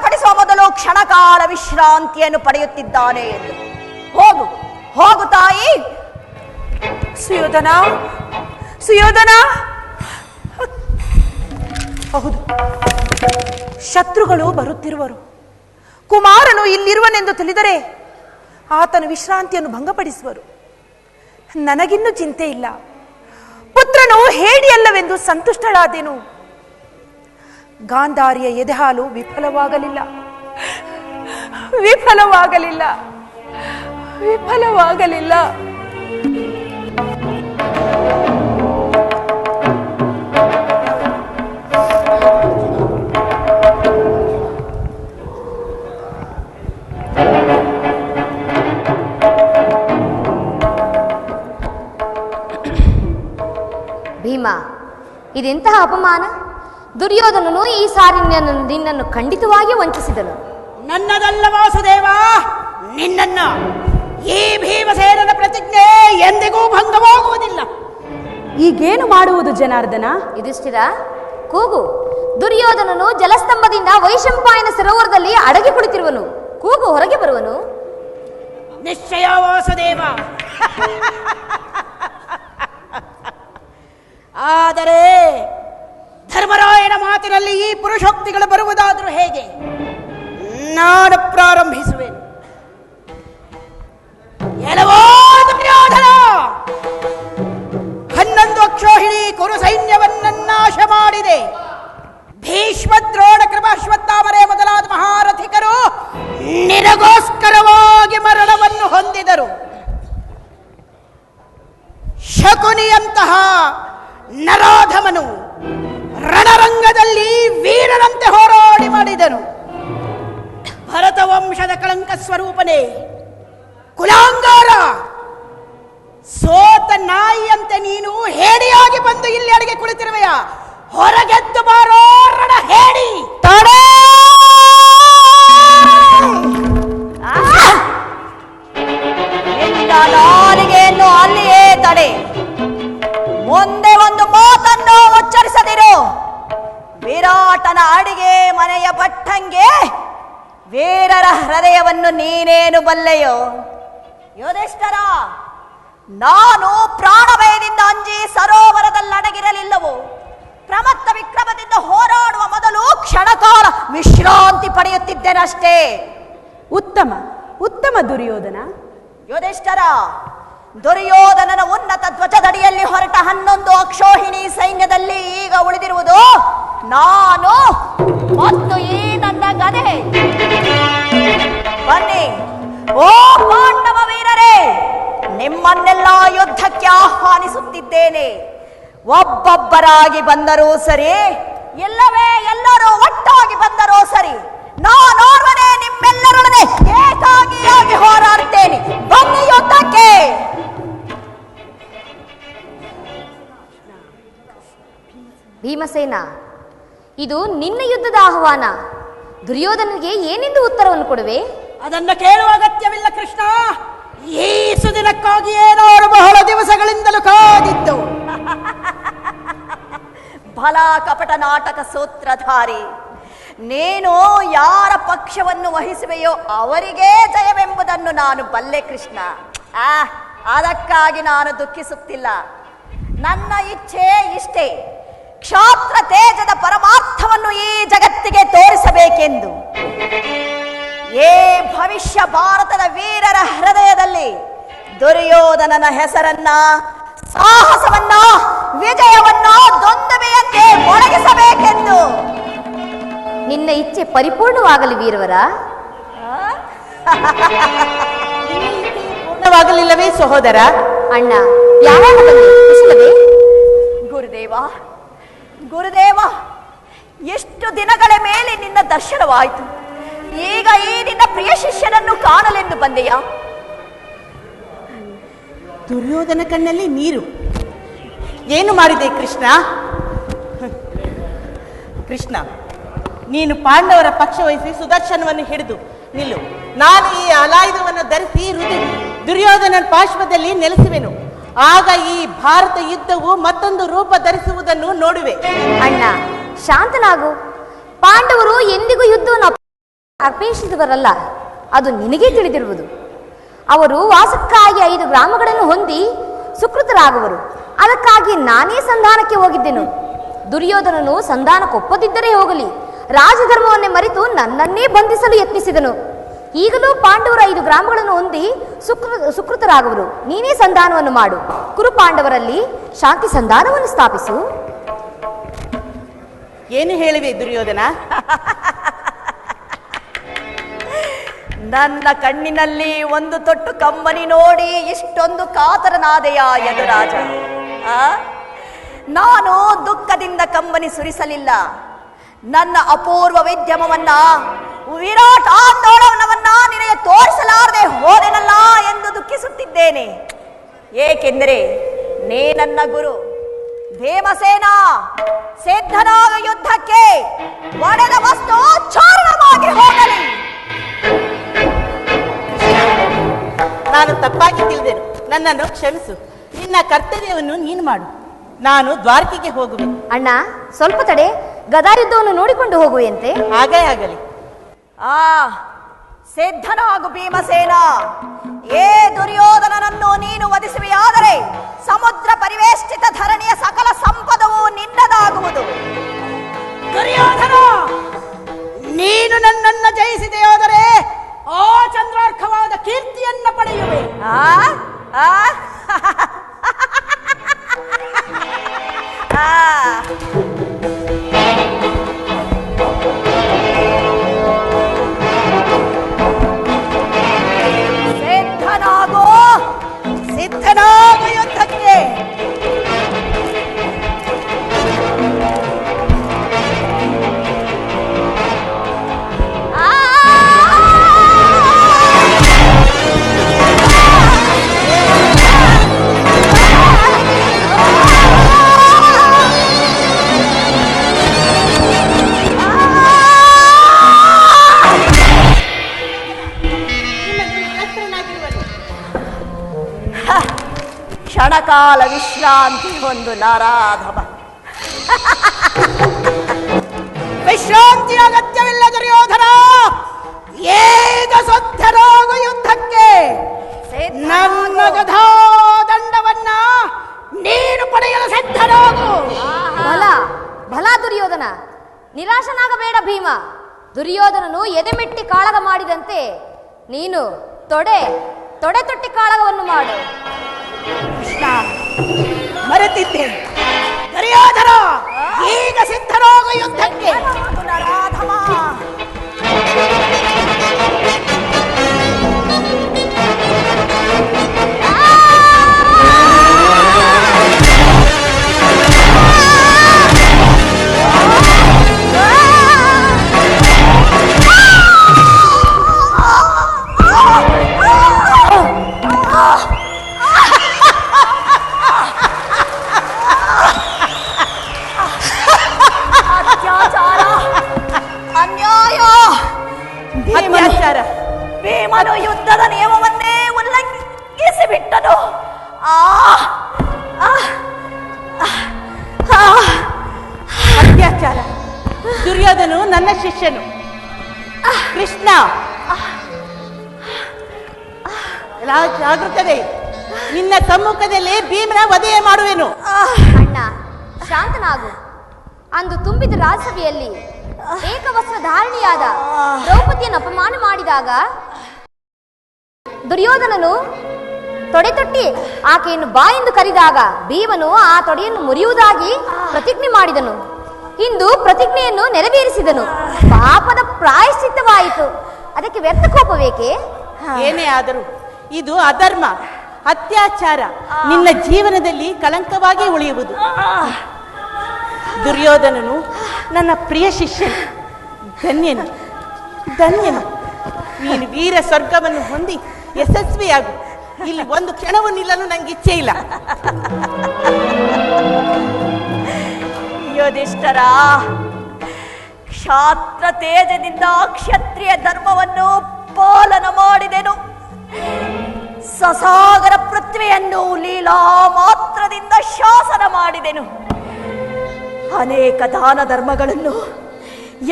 ಕ್ಷಣಕಾಲ ವಿಶ್ರಾಂತಿಯನ್ನು ಪಡೆಯುತ್ತಿದ್ದಾನೆ ಎಂದು. ಹೋಗು ಹೋಗು ತಾಯಿ. ಸುಯೋಧನ, ಸುಯೋಧನ. ಹೌದು, ಶತ್ರುಗಳು ಬರುತ್ತಿರುವರು. ಕುಮಾರನು ಇಲ್ಲಿರುವನೆಂದು ತಿಳಿದರೆ ಆತನ ವಿಶ್ರಾಂತಿಯನ್ನು ಭಂಗಪಡಿಸುವರು. ನನಗಿನ್ನೂ ಚಿಂತೆ ಇಲ್ಲ. ಪುತ್ರನು ಹೇಡಿಯಲ್ಲವೆಂದು ಸಂತುಷ್ಟಳಾದೆನು. ಗಾಂಧಾರಿಯ ಎದೆಹಾಲು ವಿಫಲವಾಗಲಿಲ್ಲ, ವಿಫಲವಾಗಲಿಲ್ಲ, ವಿಫಲವಾಗಲಿಲ್ಲ. ಭೀಮ, ಇದೆಂತಹ ಅಪಮಾನ! ದುರ್ಯೋಧನನು ಈ ಸಾರಿ ನಿನ್ನನ್ನು ಖಂಡಿತವಾಗಿ ವಂಚಿಸಿದನು. ನನ್ನದಲ್ಲ ವಾಸುದೇವ, ನಿನ್ನನ್ನ. ಈ ಭೀಮಸೇನನ ಪ್ರತಿಜ್ಞೆ ಎಂದಿಗೂ ಭಂಗವಾಗುವುದಿಲ್ಲ. ಈಗೇನು ಮಾಡುವುದು ಜನಾರ್ದನ? ಯುಧಿಷ್ಠಿರ, ಕೂಗು. ದುರ್ಯೋಧನನು ಜಲಸ್ತಂಭದಿಂದ ವೈಶಂಪಾಯನ ಸರೋವರದಲ್ಲಿ ಅಡಗಿ ಕುಳಿತಿರುವನು. ಕೂಗು, ಹೊರಗೆ ಬರುವನು. ನಿಶ್ಚಯ ವಾಸುದೇವ. ಆದರೆ ಧರ್ಮರಾಯನ ಮಾತಿನಲ್ಲಿ ಈ ಪುರುಷೋಕ್ತಿಗಳು ಬರುವುದಾದರೂ ಹೇಗೆ? ನಾನು ಪ್ರಾರಂಭಿಸುವೆನು. ಎಲ್ಲವೋ ದುರ್ಯೋಧನ, 11 ಅಕ್ಷೋಹಿಣಿ ಕುರು ಸೈನ್ಯವನ್ನ ನಾಶ ಮಾಡಿದೆ. ಭೀಷ್ಮ, ದ್ರೋಣ, ಕೃಪಾಶ್ವತ್ಥಾಮರೇ ಮೊದಲಾದ ಮಹಾರಥಿಕರು ನಿನಗೋಸ್ಕರವಾಗಿ ಮರಣವನ್ನು ಹೊಂದಿದರು. ಶಕುನಿಯಂತಹ ನರಾಧಮನು ರಣರಂಗದಲ್ಲಿ ವೀರನಂತೆ ಹೋರಾಡಿ ಮಾಡಿದನು. ಭರತ ವಂಶದ ಕಳಂಕ ಸ್ವರೂಪನೇ ಕುಲಾಂಗಾರ, ಸೋತ ನಾಯಿಯಂತೆ ನೀನು ಹೇಡಿಯಾಗಿ ಬಂದು ಇಲ್ಲಿ ಅಡಿಗೆ ಕುಳಿತಿರುವೆಯ? ಹೊರಗೆದ್ದು ಬಾರೋ ರಣ ಹೇಡಿ. ನಾಲಿಗೆಯನ್ನು ಅಲ್ಲಿಯೇ ತಡೆ. ಮುಂದೆ ಒಂದು ಮಾತನ್ನು ಉಚ್ಚರಿಸದಿರು. ವಿರಾಟನ ಅಡಿಗೆ ಮನೆಯ ಭಟ್ಟಂಗೆ ವೀರರ ಹೃದಯವನ್ನು ನೀನೇನು ಬಲ್ಲೆಯೋ? ಯುಧಿಷ್ಠರ, ನಾನು ಪ್ರಾಣಭಯದಿಂದ ಅಂಜಿ ಸರೋವರದಲ್ಲಡಗಿರಲಿಲ್ಲವೋ? ಪ್ರಮತ್ತ ವಿಕ್ರಮದಿಂದ ಹೋರಾಡುವ ಮೊದಲು ಕ್ಷಣಕಾಲ ವಿಶ್ರಾಂತಿ ಪಡೆಯುತ್ತಿದ್ದೇನಷ್ಟೇ. ಉತ್ತಮ ಉತ್ತಮ ದುರ್ಯೋಧನ. ಯುಧಿಷ್ಠರ, ದುರ್ಯೋಧನನ ಉನ್ನತ ಧ್ವಜದಡಿಯಲ್ಲಿ ಹೊರಟ 11 ಅಕ್ಷೋಹಿಣಿ ಸೈನ್ಯದಲ್ಲಿ ಈಗ ಉಳಿದಿರುವುದು ನಾನು ಮತ್ತು ಈ ನನ್ನ ಗದೆ. ಬನ್ನಿ ಓ ಪಾಂಡವ ವೀರರೇ, ನಿಮ್ಮನ್ನೆಲ್ಲ ಯುದ್ಧಕ್ಕೆ ಆಹ್ವಾನಿಸುತ್ತಿದ್ದೇನೆ. ಒಬ್ಬೊಬ್ಬರಾಗಿ ಬಂದರೂ ಸರಿ, ಇಲ್ಲವೇ ಎಲ್ಲರೂ ಒಟ್ಟಾಗಿ ಬಂದರೂ ಸರಿ, ನಾನೋರ್ವನೇ ನಿಮ್ಮೆಲ್ಲರೊಡನೆ ಏಕಾಂಗಿಯಾಗಿ ಹೋರಾಡುತ್ತೇನೆ. ಬನ್ನಿ ಯುದ್ಧಕ್ಕೆ. ಭೀಮಸೇನ, ಇದು ನಿನ್ನ ಯುದ್ಧದ ಆಹ್ವಾನ. ದುರ್ಯೋಧನನಿಗೆ ಏನೆಂದು ಉತ್ತರವನ್ನು ಕೊಡುವೆ? ಅದನ್ನು ಕೇಳುವ ಅಗತ್ಯವಿಲ್ಲ ಕೃಷ್ಣ. ಈ ಸುದಿನಕ್ಕಾಗಿಯೇ ನಾನು ಬಹಳ ದಿವಸಗಳಿಂದಲೂ ಕಾದಿದ್ದು. ಬಲ ಕಪಟ ನಾಟಕ ಸೂತ್ರಧಾರಿ, ನೀನು ಯಾರ ಪಕ್ಷವನ್ನು ವಹಿಸುವೆಯೋ ಅವರಿಗೇ ಜಯವೆಂಬುದನ್ನು ನಾನು ಬಲ್ಲೆ ಕೃಷ್ಣ. ಅದಕ್ಕಾಗಿ ನಾನು ದುಃಖಿಸುತ್ತಿಲ್ಲ. ನನ್ನ ಇಚ್ಛೆ ಇಷ್ಟೇ, ಕ್ಷಾತ್ರ ತೇಜದ ಪರಮಾರ್ಥವನ್ನು ಈ ಜಗತ್ತಿಗೆ ತೋರಿಸಬೇಕೆಂದು. ಏ ಭವಿಷ್ಯ ಭಾರತದ ವೀರರ ಹೃದಯದಲ್ಲಿ ದುರ್ಯೋಧನನ ಹೆಸರನ್ನ, ಸಾಹಸವನ್ನ, ವಿಜಯವನ್ನ ದೊಂದುಮೆಯಂತೆ ಮೊಳಗಿಸಬೇಕೆಂದು. ನಿನ್ನ ಇಚ್ಛೆ ಪರಿಪೂರ್ಣವಾಗಲಿ ವೀರವರ. ಪೂರ್ಣವಾಗಲಿಲ್ಲವೇ ಸಹೋದರ? ಅಣ್ಣ, ಯಾವಾಗ ಬಂದೆ? ಕುಶಲವೇ? ಗುರುದೇವ, ಗುರುದೇವ, ಎಷ್ಟು ದಿನಗಳ ಮೇಲೆ ನಿನ್ನ ದರ್ಶನವಾಯಿತು. ಈಗ ಈ ನಿನ್ನ ಪ್ರಿಯ ಶಿಷ್ಯನನ್ನು ಕಾಣಲೆಂದು ಬಂದೆಯಾ? ದುರ್ಯೋಧನ ಕಣ್ಣಲ್ಲಿ ನೀರು. ಏನು ಮಾಡಿದೆ ಕೃಷ್ಣ? ಕೃಷ್ಣ, ನೀನು ಪಾಂಡವರ ಪಕ್ಷ ವಹಿಸಿ ಸುದರ್ಶನವನ್ನು ಹಿಡಿದು ನಿಲ್ಲು. ನಾನು ಈ ಅಲಾಯುಧವನ್ನು ಧರಿಸಿ ದುರ್ಯೋಧನ ಪಾರ್ಶ್ವದಲ್ಲಿ ನೆಲೆಸುವೆನು. ಆಗ ಈ ಭಾರತ ಯುದ್ಧವು ಮತ್ತೊಂದು ರೂಪ ಧರಿಸುವುದನ್ನು ನೋಡುವೆ. ಅಣ್ಣ, ಶಾಂತನಾಗು. ಪಾಂಡವರು ಎಂದಿಗೂ ಯುದ್ಧವನ್ನು ಅಪೇಕ್ಷಿಸಿದವರಲ್ಲ, ಅದು ನಿನಗೇ ತಿಳಿದಿರುವುದು. ಅವರು ವಾಸಕ್ಕಾಗಿ 5 ಗ್ರಾಮಗಳನ್ನು ಹೊಂದಿ ಸುಕೃತರಾಗುವರು. ಅದಕ್ಕಾಗಿ ನಾನೇ ಸಂಧಾನಕ್ಕೆ ಹೋಗಿದ್ದೆನು. ದುರ್ಯೋಧನನು ಸಂಧಾನಕ್ಕೊಪ್ಪದಿದ್ದರೆ ಹೋಗಲಿ, ರಾಜಧರ್ಮವನ್ನೇ ಮರೆತು ನನ್ನನ್ನೇ ಬಂಧಿಸಲು ಯತ್ನಿಸಿದನು. ಈಗಲೂ ಪಾಂಡವರು 5 ಗ್ರಾಮಗಳನ್ನು ಹೊಂದಿ ಸುಕೃತರಾಗುವರು. ನೀನೇ ಸಂಧಾನವನ್ನು ಮಾಡು. ಕುರು ಪಾಂಡವರಲ್ಲಿ ಶಾಂತಿ ಸಂಧಾನವನ್ನು ಸ್ಥಾಪಿಸು. ಏನು ಹೇಳಿವೆ ದುರ್ಯೋಧನ? ನನ್ನ ಕಣ್ಣಿನಲ್ಲಿ ಒಂದು ತೊಟ್ಟು ಕಮ್ಮನಿ ನೋಡಿ ಇಷ್ಟೊಂದು ಕಾತರನಾದೆಯ ಯದುರಾಜ? ನಾನು ದುಃಖದಿಂದ ಕಮ್ಮನಿ ಸುರಿಸಲಿಲ್ಲ. ನನ್ನ ಅಪೂರ್ವ ವಿದ್ಯಮವನ್ನ, ವಿರಾಟ್ ಆಂದೋಲನವನ್ನ ನಿನಗೆ ತೋರಿಸಲಾರದೆ ಹೋದೆನಲ್ಲ ಎಂದು ದುಃಖಿಸುತ್ತಿದ್ದೇನೆ. ಏಕೆಂದರೆ ನೀ ನನ್ನ ಗುರು. ಭೀಮಸೇನ ಸಿದ್ಧನಾದ ಯುದ್ಧಕ್ಕೆ, ಒಡೆದ ವಸ್ತು ಚಾರಣವಾಗಿ ಹೋಗಲಿ. ನಾನು ತಪ್ಪಾಗಿ ತಿಳಿದೆನು, ನನ್ನನ್ನು ಕ್ಷಮಿಸು. ನಿನ್ನ ಕರ್ತವ್ಯವನ್ನು ನೀನು ಮಾಡು, ನಾನು ದ್ವಾರಕೆಗೆ ಹೋಗುವೆ. ಅಣ್ಣ, ಸ್ವಲ್ಪ ತಡೆ, ಗದಾಯುದ್ಧವನ್ನು ನೋಡಿಕೊಂಡು ಹೋಗುವೆಯಂತೆ. ಹಾಗೇ ಆಗಲಿ. ಸಿದ್ಧನಾಗು ಭೀಮಸೇನ. ಏ ದುರ್ಯೋಧನನನ್ನು ನೀನು ವಧಿಸುವೆಯಾದರೆ ಸಮುದ್ರ ಪರಿವೇಷ್ಟಿತ ಧರಣಿಯ ಸಕಲ ಸಂಪದವು ನಿನ್ನದಾಗುವುದು. ದುರ್ಯೋಧನ, ನೀನು ನನ್ನನ್ನು ಜಯಿಸಿದೆಯಾದರೆ ಆ ಚಂದ್ರಾರ್ಕವಾದ ಕೀರ್ತಿಯನ್ನ ಪಡೆಯುವೆ. ಸಿದ್ಧನಾಗು ಯುದ್ಧಕ್ಕೆ. ಕ್ಷಣಕಾಲ ವಿಶ್ರಾಂತಿ ಒಂದು ನರಾಧಮ. ವಿಶ್ರಾಂತಿ ಅಗತ್ಯವಿಲ್ಲ ದುರ್ಯೋಧನ. ಏಗ ಸೊತ್ತರಾಗು ಯುದ್ಧಕ್ಕೆ. ನನ್ನ ಗದಾದಂಡವನ್ನ ನೀನು ಪಡೆಯಲು ಸಿದ್ಧರಾಗು. ಬಲ ದುರ್ಯೋಧನ, ನಿರಾಶನಾಗಬೇಡ ಭೀಮ. ದುರ್ಯೋಧನನು ಎದೆಮೆಟ್ಟಿ ಕಾಳಗ ಮಾಡಿದಂತೆ ನೀನು ತೊಡೆ ತೊಟ್ಟಿ ಕಾಳಗವನ್ನು ಮಾಡು. ಕೃಷ್ಣ, ಮರೆತಿದ್ದೆ. ದುರ್ಯೋಧನ, ಈಗ ಸಿದ್ಧರಾಗು ಯುದ್ಧಕ್ಕೆ. ನರಾಧಮ. ಭೀಮನು ಯುದ್ಧದ ನಿಯಮವನ್ನೇ ಉಲ್ಲಂಘಿಸಿ ಬಿಟ್ಟನು. ಅತ್ಯಾಚಾರ. ದುರ್ಯೋಧನು ನನ್ನ ಶಿಷ್ಯನು. ಕೃಷ್ಣ, ಜಾಗೃತದೆ. ನಿನ್ನ ಸಮ್ಮುಖದಲ್ಲಿ ಭೀಮನ ವಧೆ ಮಾಡುವೆನು. ಅಣ್ಣ, ಶಾಂತನಾಗು. ಅಂದು ತುಂಬಿದ ರಾಜಸಭೆಯಲ್ಲಿ ಏಕವಸ್ತ್ರ ಧಾರಣಿಯಾದ ದ್ರೌಪದಿಯನ್ನು ಅಪಮಾನ ಮಾಡಿದಾಗ ದುರ್ಯೋಧನನು ತೊಡೆ ತೊಟ್ಟಿ ಆಕೆಯನ್ನು ಬಾ ಎಂದು ಕರೆದಾಗ ಭೀಮನು ಆ ತೊಡೆಯನ್ನು ಮುರಿಯುವುದಾಗಿ ಪ್ರತಿಜ್ಞೆ ಮಾಡಿದನು. ಇಂದು ಪ್ರತಿಜ್ಞೆಯನ್ನು ನೆರವೇರಿಸಿದನು. ಪಾಪದ ಪ್ರಾಯಶ್ಚಿತ್ತವಾಯಿತು. ಅದಕ್ಕೆ ವ್ಯರ್ಥ ಕೋಪಬೇಕೆ? ಏನೇ ಆದರೂ ಇದು ಅಧರ್ಮ, ಅತ್ಯಾಚಾರ. ನಿನ್ನ ಜೀವನದಲ್ಲಿ ಕಳಂಕವಾಗಿ ಉಳಿಯುವುದು. ದುರ್ಯೋಧನನು ನನ್ನ ಪ್ರಿಯ ಶಿಷ್ಯನು. ಧನ್ಯನು, ಧನ್ಯನು. ನೀನು ವೀರ ಸ್ವರ್ಗವನ್ನು ಹೊಂದಿ ಯಶಸ್ವಿಯಾಗು. ಇಲ್ಲಿ ಒಂದು ಕ್ಷಣವೂ ನಿಲ್ಲಲು ನಂಗೆ ಇಚ್ಛೆ ಇಲ್ಲ. ಯುಧಿಷ್ಠರ, ಕ್ಷಾತ್ರ ತೇಜದಿಂದ ಕ್ಷತ್ರಿಯ ಧರ್ಮವನ್ನು ಪಾಲನ ಮಾಡಿದೆನು. ಸಸಾಗರ ಪೃಥ್ವಿಯನ್ನು ಲೀಲಾ ಮಾತ್ರದಿಂದ ಶಾಸನ ಮಾಡಿದೆನು. ಅನೇಕ ದಾನ ಧರ್ಮಗಳನ್ನು,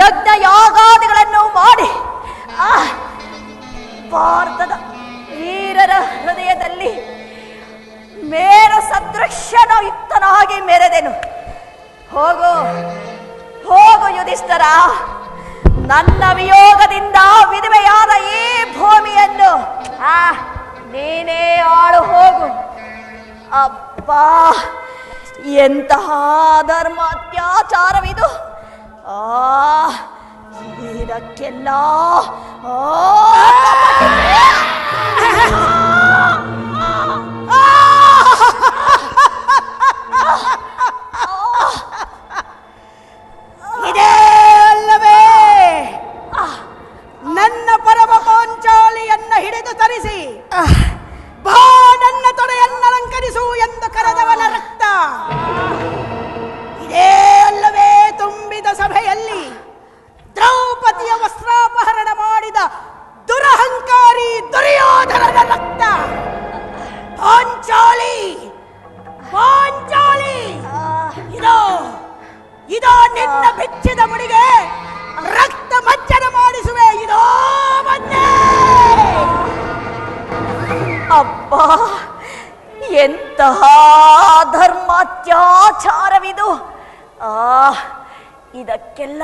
ಯಜ್ಞ ಯಾಗಾದಿಗಳನ್ನು ಮಾಡಿ ಭಾರತದ ವೀರರ ಹೃದಯದಲ್ಲಿ ಮೇರ ಸದೃಶ್ಯನ ಯುಕ್ತನಾಗಿ ಮೆರೆದೆನು. ಹೋಗು ಹೋಗು ಯುಧಿಷ್ಠರ, ನನ್ನ ವಿಯೋಗದಿಂದ ವಿಧವೆಯಾದ ಈ ಭೂಮಿಯನ್ನು ನೀನೇ ಆಳು ಹೋಗು. ಅಬ್ಬಾ, ಎಂತಹ ಧರ್ಮ ಅತ್ಯಾಚಾರವಿದು! ಇದಕ್ಕೆಲ್ಲ ಇದೇ ಅಲ್ಲವೇ ನನ್ನ ಪರಮ ಪಾಂಚಾಲಿಯನ್ನ ಹಿಡಿದು ತರಿಸಿ ಬಾ ನನ್ನ ತೊಡೆಯನ್ನಲಂಕರಿಸು ಎಂದು ಕರೆದವನ ರಕ್ತ. ಇದೇ ಅಲ್ಲವೇ ತುಂಬಿದ ಸಭೆಯಲ್ಲಿ ದ್ರೌಪದಿಯ ವಸ್ತ್ರಾಪಹರಣ ಮಾಡಿದ ದುರಹಂಕಾರಿ ದುರ್ಯೋಧನನ ರಕ್ತ. ಪಾಂಚಾಲಿ ಪಾಂಚಾಲಿ, ಇದೋ ನಿನ್ನ ಬೆಚ್ಚಿದ ಮುಡಿಗೆ ರಕ್ತ ಮಜ್ಜನ ಮಾಡಿಸುವೆ. ಇದೋ ಬಂದೆ. ಅಬ್ಬಾ, ಎಂತಹ ಧರ್ಮಾತ್ಯಾಚಾರವಿದು! ಇದಕ್ಕೆಲ್ಲ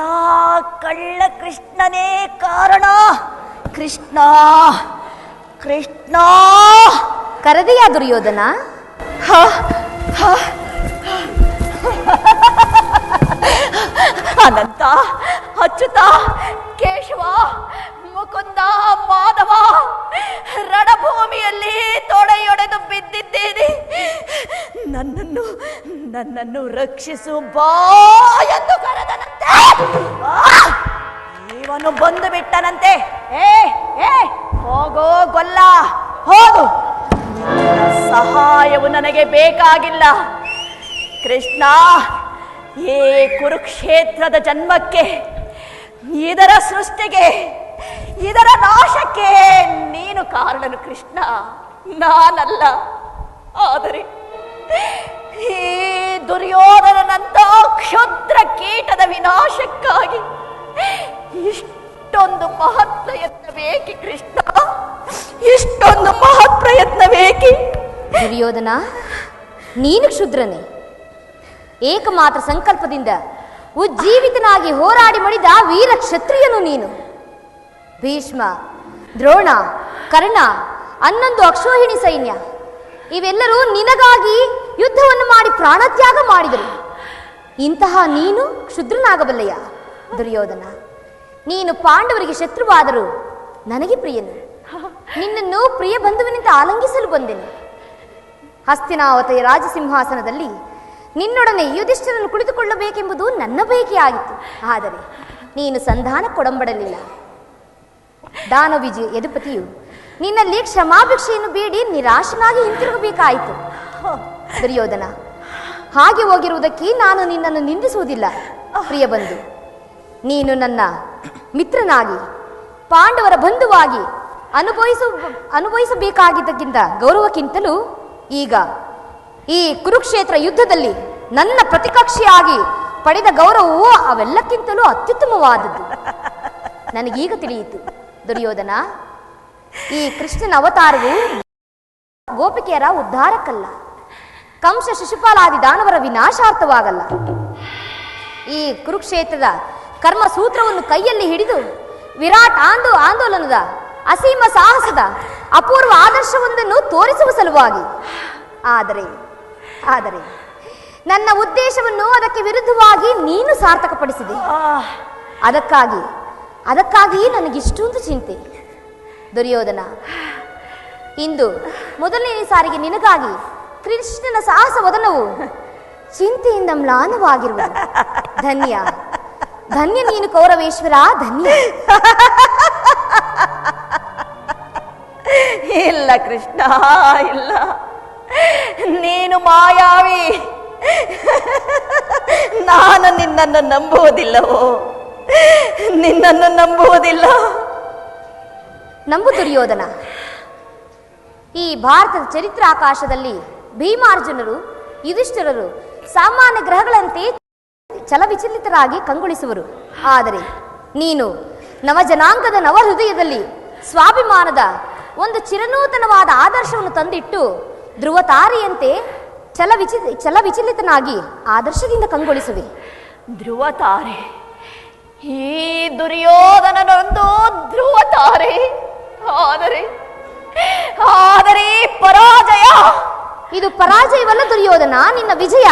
ಕಳ್ಳ ಕೃಷ್ಣನೇ ಕಾರಣ. ಕೃಷ್ಣ ಕೃಷ್ಣ ಕರೆದೆಯಾ ದುರ್ಯೋಧನ? ಅನಂತ, ಅಚ್ಯುತ, ಕೇಶವ, ಮುಕುಂದ, ಮಾಧವ, ರಣಭೂಮಿಯಲ್ಲಿ ತೊಡೆಯೊಡೆದು ಬಿದ್ದಿದ್ದೇನೆ. ನನ್ನನ್ನು ರಕ್ಷಿಸು ಬಾ ಎಂದು ಕರೆದನಂತೆ. ಇವನು ಬಂದು ಬಿಟ್ಟನಂತೆ. ಹೋಗೋ ಗೊಲ್ಲ, ಹೋಗು. ನಿನ್ನ ಸಹಾಯವು ನನಗೆ ಬೇಕಾಗಿಲ್ಲ. ಕೃಷ್ಣ, ಈ ಕುರುಕ್ಷೇತ್ರದ ಜನ್ಮಕ್ಕೆ, ಇದರ ಸೃಷ್ಟಿಗೆ, ಇದರ ನಾಶಕ್ಕೆ ನೀನು ಕಾರಣನು ಕೃಷ್ಣ, ನಾನಲ್ಲ. ಆದರೆ ಈ ದುರ್ಯೋಧನನಂತ ಕ್ಷುದ್ರ ಕೀಟದ ವಿನಾಶಕ್ಕಾಗಿ ಇಷ್ಟೊಂದು ಮಹತ್ ಪ್ರಯತ್ನ ಬೇಕಿ ಕೃಷ್ಣ, ಇಷ್ಟೊಂದು ಮಹತ್ ಪ್ರಯತ್ನ ಬೇಕಿ? ದುರ್ಯೋಧನ, ನೀನು ಕ್ಷುದ್ರನೇ. ಏಕಮಾತ್ರ ಸಂಕಲ್ಪದಿಂದ ಉಜ್ಜೀವಿತನಾಗಿ ಹೋರಾಡಿ ಮಡಿದ ವೀರ ಕ್ಷತ್ರಿಯನು ನೀನು. ಭೀಷ್ಮ, ದ್ರೋಣ, ಕರ್ಣ, 11 ಅಕ್ಷೋಹಿಣಿ ಸೈನ್ಯ ಇವೆಲ್ಲರೂ ನಿನಗಾಗಿ ಯುದ್ಧವನ್ನು ಮಾಡಿ ಪ್ರಾಣತ್ಯಾಗ ಮಾಡಿದರು. ಇಂತಹ ನೀನು ಕ್ಷುದ್ರನಾಗಬಲ್ಲೆಯ? ದುರ್ಯೋಧನ, ನೀನು ಪಾಂಡವರಿಗೆ ಶತ್ರುವಾದರೂ ನನಗೆ ಪ್ರಿಯನು. ನಿನ್ನನ್ನು ಪ್ರಿಯ ಬಂಧುವಿನಿಂದ ಆಲಂಗಿಸಲು ಬಂದೆನು. ಹಸ್ತಿನಾವತಿಯ ರಾಜಸಿಂಹಾಸನದಲ್ಲಿ ನಿನ್ನೊಡನೆ ಯುಧಿಷ್ಠಿರನ್ನು ಕುಳಿತುಕೊಳ್ಳಬೇಕೆಂಬುದು ನನ್ನ ಬಯಕೆಯಾಗಿತ್ತು. ಆದರೆ ನೀನು ಸಂಧಾನ ಕೊಡಂಬಡಲಿಲ್ಲ. ದಾನವಿಜಯ ಯದುಪತಿಯು ನಿನ್ನಲ್ಲಿ ಕ್ಷಮಾಭಿಕ್ಷೆಯನ್ನು ಬೇಡಿ ನಿರಾಶನಾಗಿ ಹಿಂತಿರುಗಬೇಕಾಯಿತು. ದುರ್ಯೋಧನ, ಹಾಗೆ ಹೋಗಿರುವುದಕ್ಕೆ ನಾನು ನಿನ್ನನ್ನು ನಿಂದಿಸುವುದಿಲ್ಲ. ಪ್ರಿಯ ಬಂಧು, ನೀನು ನನ್ನ ಮಿತ್ರನಾಗಿ, ಪಾಂಡವರ ಬಂಧುವಾಗಿ ಅನುಭವಿಸಬೇಕಾಗಿದ್ದಕ್ಕಿಂತ ಗೌರವಕ್ಕಿಂತಲೂ ಈಗ ಈ ಕುರುಕ್ಷೇತ್ರ ಯುದ್ಧದಲ್ಲಿ ನನ್ನ ಪ್ರತಿಕಕ್ಷಿಯಾಗಿ ಪಡೆದ ಗೌರವವು ಅವೆಲ್ಲಕ್ಕಿಂತಲೂ ಅತ್ಯುತ್ತಮವಾದದ್ದು. ನನಗೀಗ ತಿಳಿಯಿತು ದುರ್ಯೋಧನ, ಈ ಕೃಷ್ಣನ ಅವತಾರವು ಗೋಪಿಕೆಯರ ಉದ್ಧಾರಕ್ಕಲ್ಲ, ಕಂಸ ಶಿಶುಪಾಲಾದಿ ದಾನವರ ವಿನಾಶಾರ್ಥವಾಗಲ್ಲ. ಈ ಕುರುಕ್ಷೇತ್ರದ ಕರ್ಮ ಸೂತ್ರವನ್ನು ಕೈಯಲ್ಲಿ ಹಿಡಿದು ವಿರಾಟ್ ಆಂದೋಲನದ ಅಸೀಮ ಸಾಹಸದ ಅಪೂರ್ವ ಆದರ್ಶವೊಂದನ್ನು ತೋರಿಸುವ ಸಲುವಾಗಿ. ಆದರೆ ನನ್ನ ಉದ್ದೇಶವನ್ನು ಅದಕ್ಕೆ ವಿರುದ್ಧವಾಗಿ ನೀನು ಸಾರ್ಥಕಪಡಿಸಿದೆ. ಅದಕ್ಕಾಗಿ ನನಗಿಷ್ಟೊಂದು ಚಿಂತೆ. ದುರ್ಯೋಧನ, ಇಂದು ಮೊದಲನೇ ಸಾರಿಗೆ ನಿನಗಾಗಿ ಕೃಷ್ಣನ ಸಾಹಸ ವದನವು ಚಿಂತೆಯಿಂದ ಮ್ಲಾನವಾಗಿರುವುದು. ಧನ್ಯ ನೀನು ಕೌರವೇಶ್ವರ, ಧನ್ಯ. ಇಲ್ಲ ಕೃಷ್ಣ, ಇಲ್ಲ, ನೀನು ಮಾಯಾವಿ. ನಾನು ನಿನ್ನನ್ನು ನಂಬುವುದಿಲ್ಲವೋ? ನಿನ್ನನ್ನು ನಂಬುವುದಿಲ್ಲ. ನಂಬು ದುರ್ಯೋಧನ. ಈ ಭಾರತದ ಚರಿತ್ರಾಕಾಶದಲ್ಲಿ ಭೀಮಾರ್ಜುನರು, ಯುಧಿಷ್ಠಿರರು ಸಾಮಾನ್ಯ ಗ್ರಹಗಳಂತೆ ಚಲವಿಚಲಿತರಾಗಿ ಕಂಗೊಳಿಸುವರು. ಆದರೆ ನೀನು ನವಜನಾಂಗದ ನವಹೃದಯದಲ್ಲಿ ಸ್ವಾಭಿಮಾನದ ಒಂದು ಚಿರನೂತನವಾದ ಆದರ್ಶವನ್ನು ತಂದಿಟ್ಟು ಧ್ರುವ ತಾರೆಯಂತೆ ಚಲವಿಚಲಿತನಾಗಿ ಆದರ್ಶದಿಂದ ಕಂಗೊಳಿಸುವೆ. ಧ್ರುವ ತಾರೆ, ಈ ದುರ್ಯೋಧನನೊಂದು ಧ್ರುವ ತಾರೆ. ಆದರೆ ಪರಾಜಯ, ಇದು ಪರಾಜಯವಲ್ಲ ದುರ್ಯೋಧನ, ನಿನ್ನ ವಿಜಯ.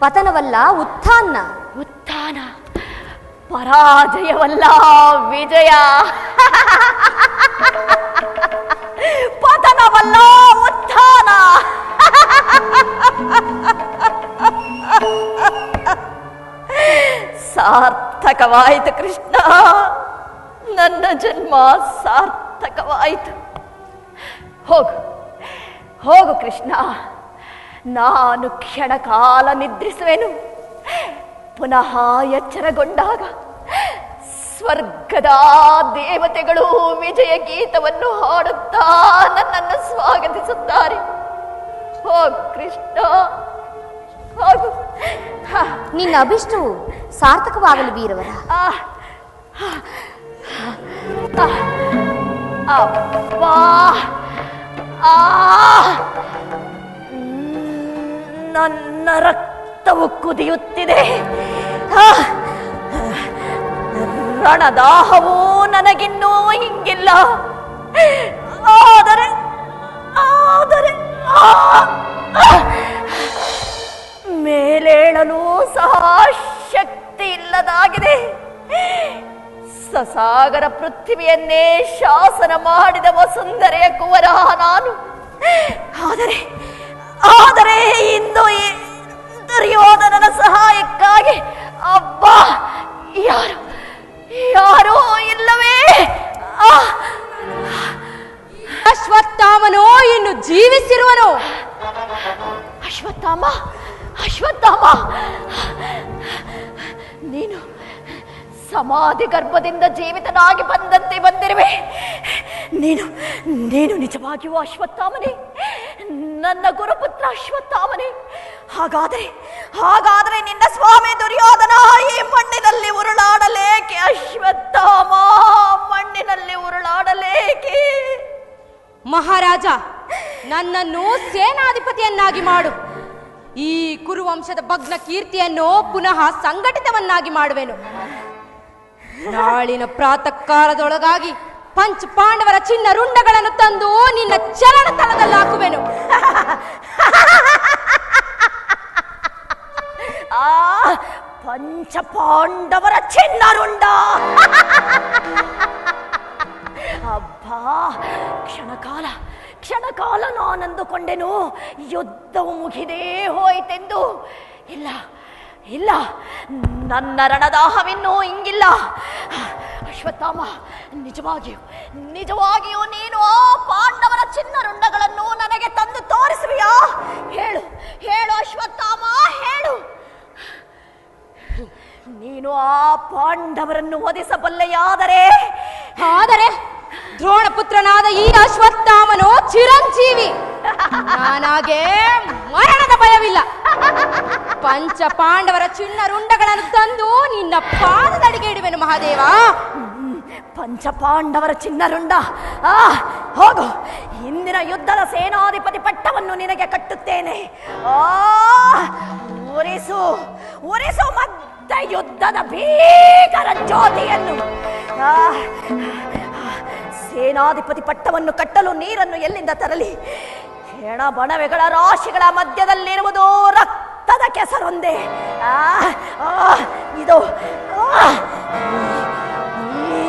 ಪತನವಲ್ಲ ಉತ್ಥಾನ. ಪರಾಜಯವಲ್ಲ ವಿಜಯ. ಪತನವಲ್ಲ ಉತ್ಥಾನ. ಸಾರ್ಥಕವಾಯಿತು ಕೃಷ್ಣ, ನನ್ನ ಜನ್ಮ ಸಾರ್ಥಕವಾಯಿತು. ಹೋಗು ಕೃಷ್ಣ, ನಾನು ಕ್ಷಣ ಕಾಲ ನಿದ್ರಿಸುವೆನು. ಪುನಃ ಎಚ್ಚರಗೊಂಡಾಗ ಸ್ವರ್ಗದ ದೇವತೆಗಳು ವಿಜಯ ಗೀತವನ್ನು ಹಾಡುತ್ತಾ ನನ್ನನ್ನು ಸ್ವಾಗತಿಸುತ್ತಾರೆ. ಹೋಗು ಕೃಷ್ಣ, ಹೋಗು. ನಿನ್ನ ಅಭಿಷ್ಟವು ಸಾರ್ಥಕವಾಗಲು ವೀರವರ. ಅಬ್ಬಾ, ನನ್ನ ರಕ್ತವು ಕುದಿಯುತ್ತಿದೆ. ರಣದಾಹವು ನನಗಿನ್ನೂ ಹಿಂಗಿಲ್ಲ. ಆದರೆ ಮೇಲೇಳಲು ಸಹ ಶಕ್ತಿ ಇಲ್ಲದಾಗಿದೆ. ಸಸಾಗರ ಪೃಥ್ವಿಯನ್ನೇ ಶಾಸನ ಮಾಡಿದ ವಸುಂಧರೆಯ ಕುವರ ನಾನು. ಆದರೆ ಇಂದು ಈ ದುರ್ಯೋಧನನ ಸಹಾಯಕ್ಕಾಗಿ ಅಬ್ಬಾ ಯಾರೂ ಇಲ್ಲವೇ? ಅಶ್ವತ್ಥಾಮನೋ ಇನ್ನು ಜೀವಿಸಿರುವನು. ಅಶ್ವತ್ಥಾಮ, ನೀನು ಸಮಾಧಿ ಗರ್ಭದಿಂದ ಜೀವಿತನಾಗಿ ಬಂದಂತೆ ಬಂದಿರುವೆ. ನೀನು ನಿಜವಾಗಿಯೂ ಅಶ್ವತ್ಥಾಮನೇ, ನನ್ನ ಗುರುಪುತ್ರ ಅಶ್ವತ್ಥಾಮನೇ. ಹಾಗಾದರೆ ನಿನ್ನ ಸ್ವಾಮಿ ದುರ್ಯೋಧನ ಈ ಮಣ್ಣಿನಲ್ಲಿ ಉರುಳಾಡಲೇಕೆ? ಅಶ್ವತ್ಥಾಮ, ಮಣ್ಣಿನಲ್ಲಿ ಉರುಳಾಡಲೇಕೆ? ಮಹಾರಾಜ, ನನ್ನನ್ನು ಸೇನಾಧಿಪತಿಯನ್ನಾಗಿ ಮಾಡು. ಈ ಕುರುವಂಶದ ಭಗ್ನ ಕೀರ್ತಿಯನ್ನು ಪುನಃ ಸಂಘಟಿತವನ್ನಾಗಿ ಮಾಡುವೆನು. ನಾಳಿನ ಪ್ರಾತಃ ಕಾಲದೊಳಗಾಗಿ ಪಂಚ ಪಾಂಡವರ ಚಿನ್ನ ರುಂಡಗಳನ್ನು ತಂದು ನಿನ್ನ ಚರಣ ತಲದಲ್ಲಿ ಹಾಕುವೆನು. ಪಂಚ ಪಾಂಡವರ ಚಿನ್ನ ರುಂಡ. ಅಬ್ಬಾ, ಕ್ಷಣಕಾಲ ನಾನಂದುಕೊಂಡೆನು ಯುದ್ಧವು ಮುಗಿದೇ ಹೋಯಿತೆಂದು. ಇಲ್ಲ, ನನ್ನ ರಣದಾಹವಿನ್ನೂ ಹಿಂಗಿಲ್ಲ. ಅಶ್ವತ್ಥಾಮ, ನಿಜವಾಗಿಯೂ ನೀನು ಆ ಪಾಂಡವರ ಚಿನ್ನ ರುಂಡಗಳನ್ನು ನನಗೆ ತಂದು ತೋರಿಸುವಿಯಾ? ಹೇಳು ಅಶ್ವತ್ಥಾಮ, ಹೇಳು. ನೀನು ಆ ಪಾಂಡವರನ್ನು ವಧಿಸಬಲ್ಲೆಯಾದರೆ ದ್ರೋಣ ಪುತ್ರನಾದ ಈ ಅಶ್ವತ್ಥಾಮನು ಚಿರಂಜೀವಿ. ನಾನಾಗೆ ಮರಣದ ಭಯವಿಲ್ಲ. ಪಂಚ ಪಾಂಡವರ ಚಿನ್ನ ರುಂಡಗಳನ್ನು ತಂದು ನಿನ್ನ ಪಾದದಡಿಗೆ ಇಡುವೆನು ಮಹಾದೇವ. ಪಂಚ ಪಾಂಡವರ ಚಿನ್ನ ರುಂಡ, ಹೋಗು. ಇಂದಿನ ಯುದ್ಧದ ಸೇನಾಧಿಪತಿ ಪಟ್ಟವನ್ನು ನಿನಗೆ ಕಟ್ಟುತ್ತೇನೆ. ಉರಿಸು ಮತ್ತೆ ಯುದ್ಧದ ಭೀಕರ ಜ್ಯೋತಿಯನ್ನು. ಸೇನಾಧಿಪತಿ ಪಟ್ಟವನ್ನು ಕಟ್ಟಲು ನೀರನ್ನು ಎಲ್ಲಿಂದ ತರಲಿ? ಹೆಣ ಬಣವೆಗಳ ರಾಶಿಗಳ ಮಧ್ಯದಲ್ಲಿರುವುದು ರಕ್ತದ ಕೆಸರೊಂದೇ. ಇದು ಈ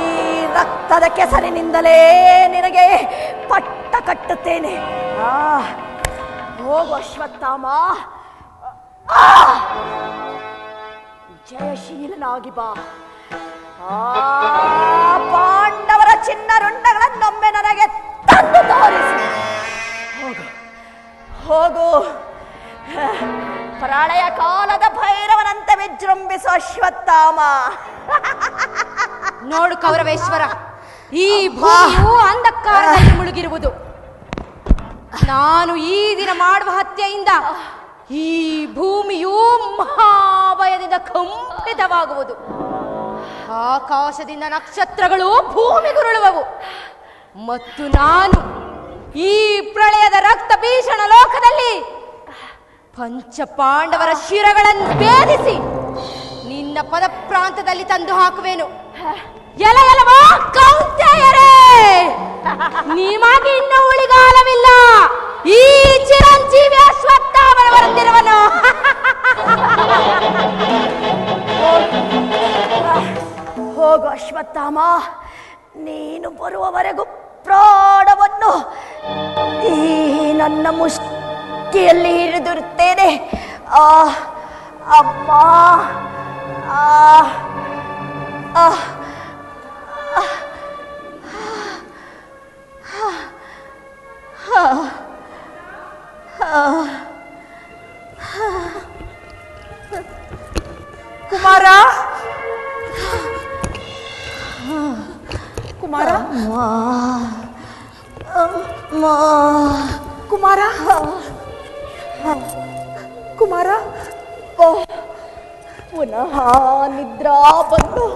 ರಕ್ತದ ಕೆಸರಿನಿಂದಲೇ ನಿನಗೆ ಪಟ್ಟ ಕಟ್ಟುತ್ತೇನೆ. ಹೋಗು ಅಶ್ವತ್ಥಾಮ, ಜಯಶೀಲನಾಗಿ ಬಾ. ಪಾಂಡವರ ಚಿನ್ನ ರುಂಡಗಳನ್ನೊಮ್ಮೆ ನನಗೆ ತಂದು ತೋರಿಸಿ. ಹೋಗು. ಪ್ರಳಯ ಕಾಲದ ಭೈರವನಂತೆ ವಿಜೃಂಭಿಸು ಅಶ್ವತ್ಥಾಮ. ನೋಡು ಕೌರವೇಶ್ವರ, ಈ ಭೂಮಿಯು ಅಂಧಕಾರದಲ್ಲಿ ಮುಳುಗಿರುವುದು. ನಾನು ಈ ದಿನ ಮಾಡುವ ಹತ್ಯೆಯಿಂದ ಈ ಭೂಮಿಯು ಮಹಾಭಯದಿಂದ ಕಂಪಿತವಾಗುವುದು. ಆಕಾಶದಿಂದ ನಕ್ಷತ್ರಗಳು ಭೂಮಿಗುರುಳುವವು. ಮತ್ತು ನಾನು ಈ ಪ್ರಳಯದ ರಕ್ತ ಭೀಷಣ ಲೋಕದಲ್ಲಿ ಪಂಚಪಾಂಡವರ ಶಿರಗಳನ್ನು ಭೇದಿಸಿ ನಿನ್ನ ಪದ ಪ್ರಾಂತದಲ್ಲಿ ತಂದು ಹಾಕುವೆನು. ಎಲವಾ ಕೌಂತೆಯರೇ, ನಿಮಗೆ ಇನ್ನು ಉಳಿಗಾಲವಿಲ್ಲ. ಈ ಚಿರಂಜೀವಿ ಅಶ್ವತ್ಥಾಮನ ಬರುತ್ತಿರುವನು. ಹೋಗು ಅಶ್ವತ್ಥಾಮ, ನೀನು ಬರುವವರೆಗೂ ಪ್ರಾಣವನ್ನು ಈ ನನ್ನ ಮುಷ್ಟಿಯಲ್ಲಿ ಹಿಡಿದಿರುತ್ತೇನೆ. ಅಮ್ಮ ಕುಮಾರ, ಕುಮಾರ, ಕುಮಾರ, ಕುಮಾರ. ಪುನಃ ನಿದ್ರಾ ಬಂದು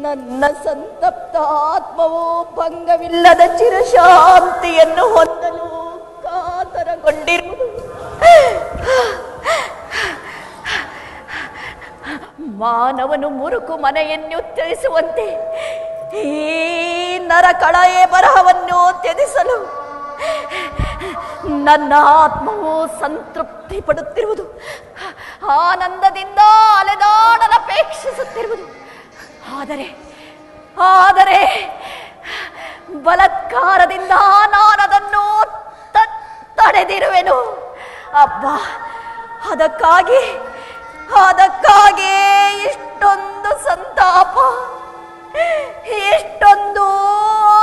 ನನ್ನ ಸಂತಪ್ತ ಆತ್ಮವು ಭಂಗವಿಲ್ಲದ ಚಿರಶಾಂತಿಯನ್ನು ಹೊಂದಲು ಕಾತರಗೊಂಡಿರುವುದು. ಮಾನವನು ಮುರುಕು ಮನೆಯನ್ನು ತ್ಯಜಿಸುವಂತೆ ಈ ನರಕಳಯೇ ಬರಹವನ್ನು ತ್ಯಜಿಸಲು ನನ್ನ ಆತ್ಮವು ಸಂತೃಪ್ತಿ ಪಡುತ್ತಿರುವುದು. ಆನಂದದಿಂದ ಅಲೆದಾಡಲಪೇಕ್ಷಿಸುತ್ತಿರುವುದು. ಆದರೆ ಬಲಾತ್ಕಾರದಿಂದ ನಾನದನ್ನು ತಡೆದಿರುವೆನು. ಅಬ್ಬಾ, ಅದಕ್ಕಾಗಿ ಇಷ್ಟೊಂದು ಸಂತಾಪ, ಎಷ್ಟೊಂದು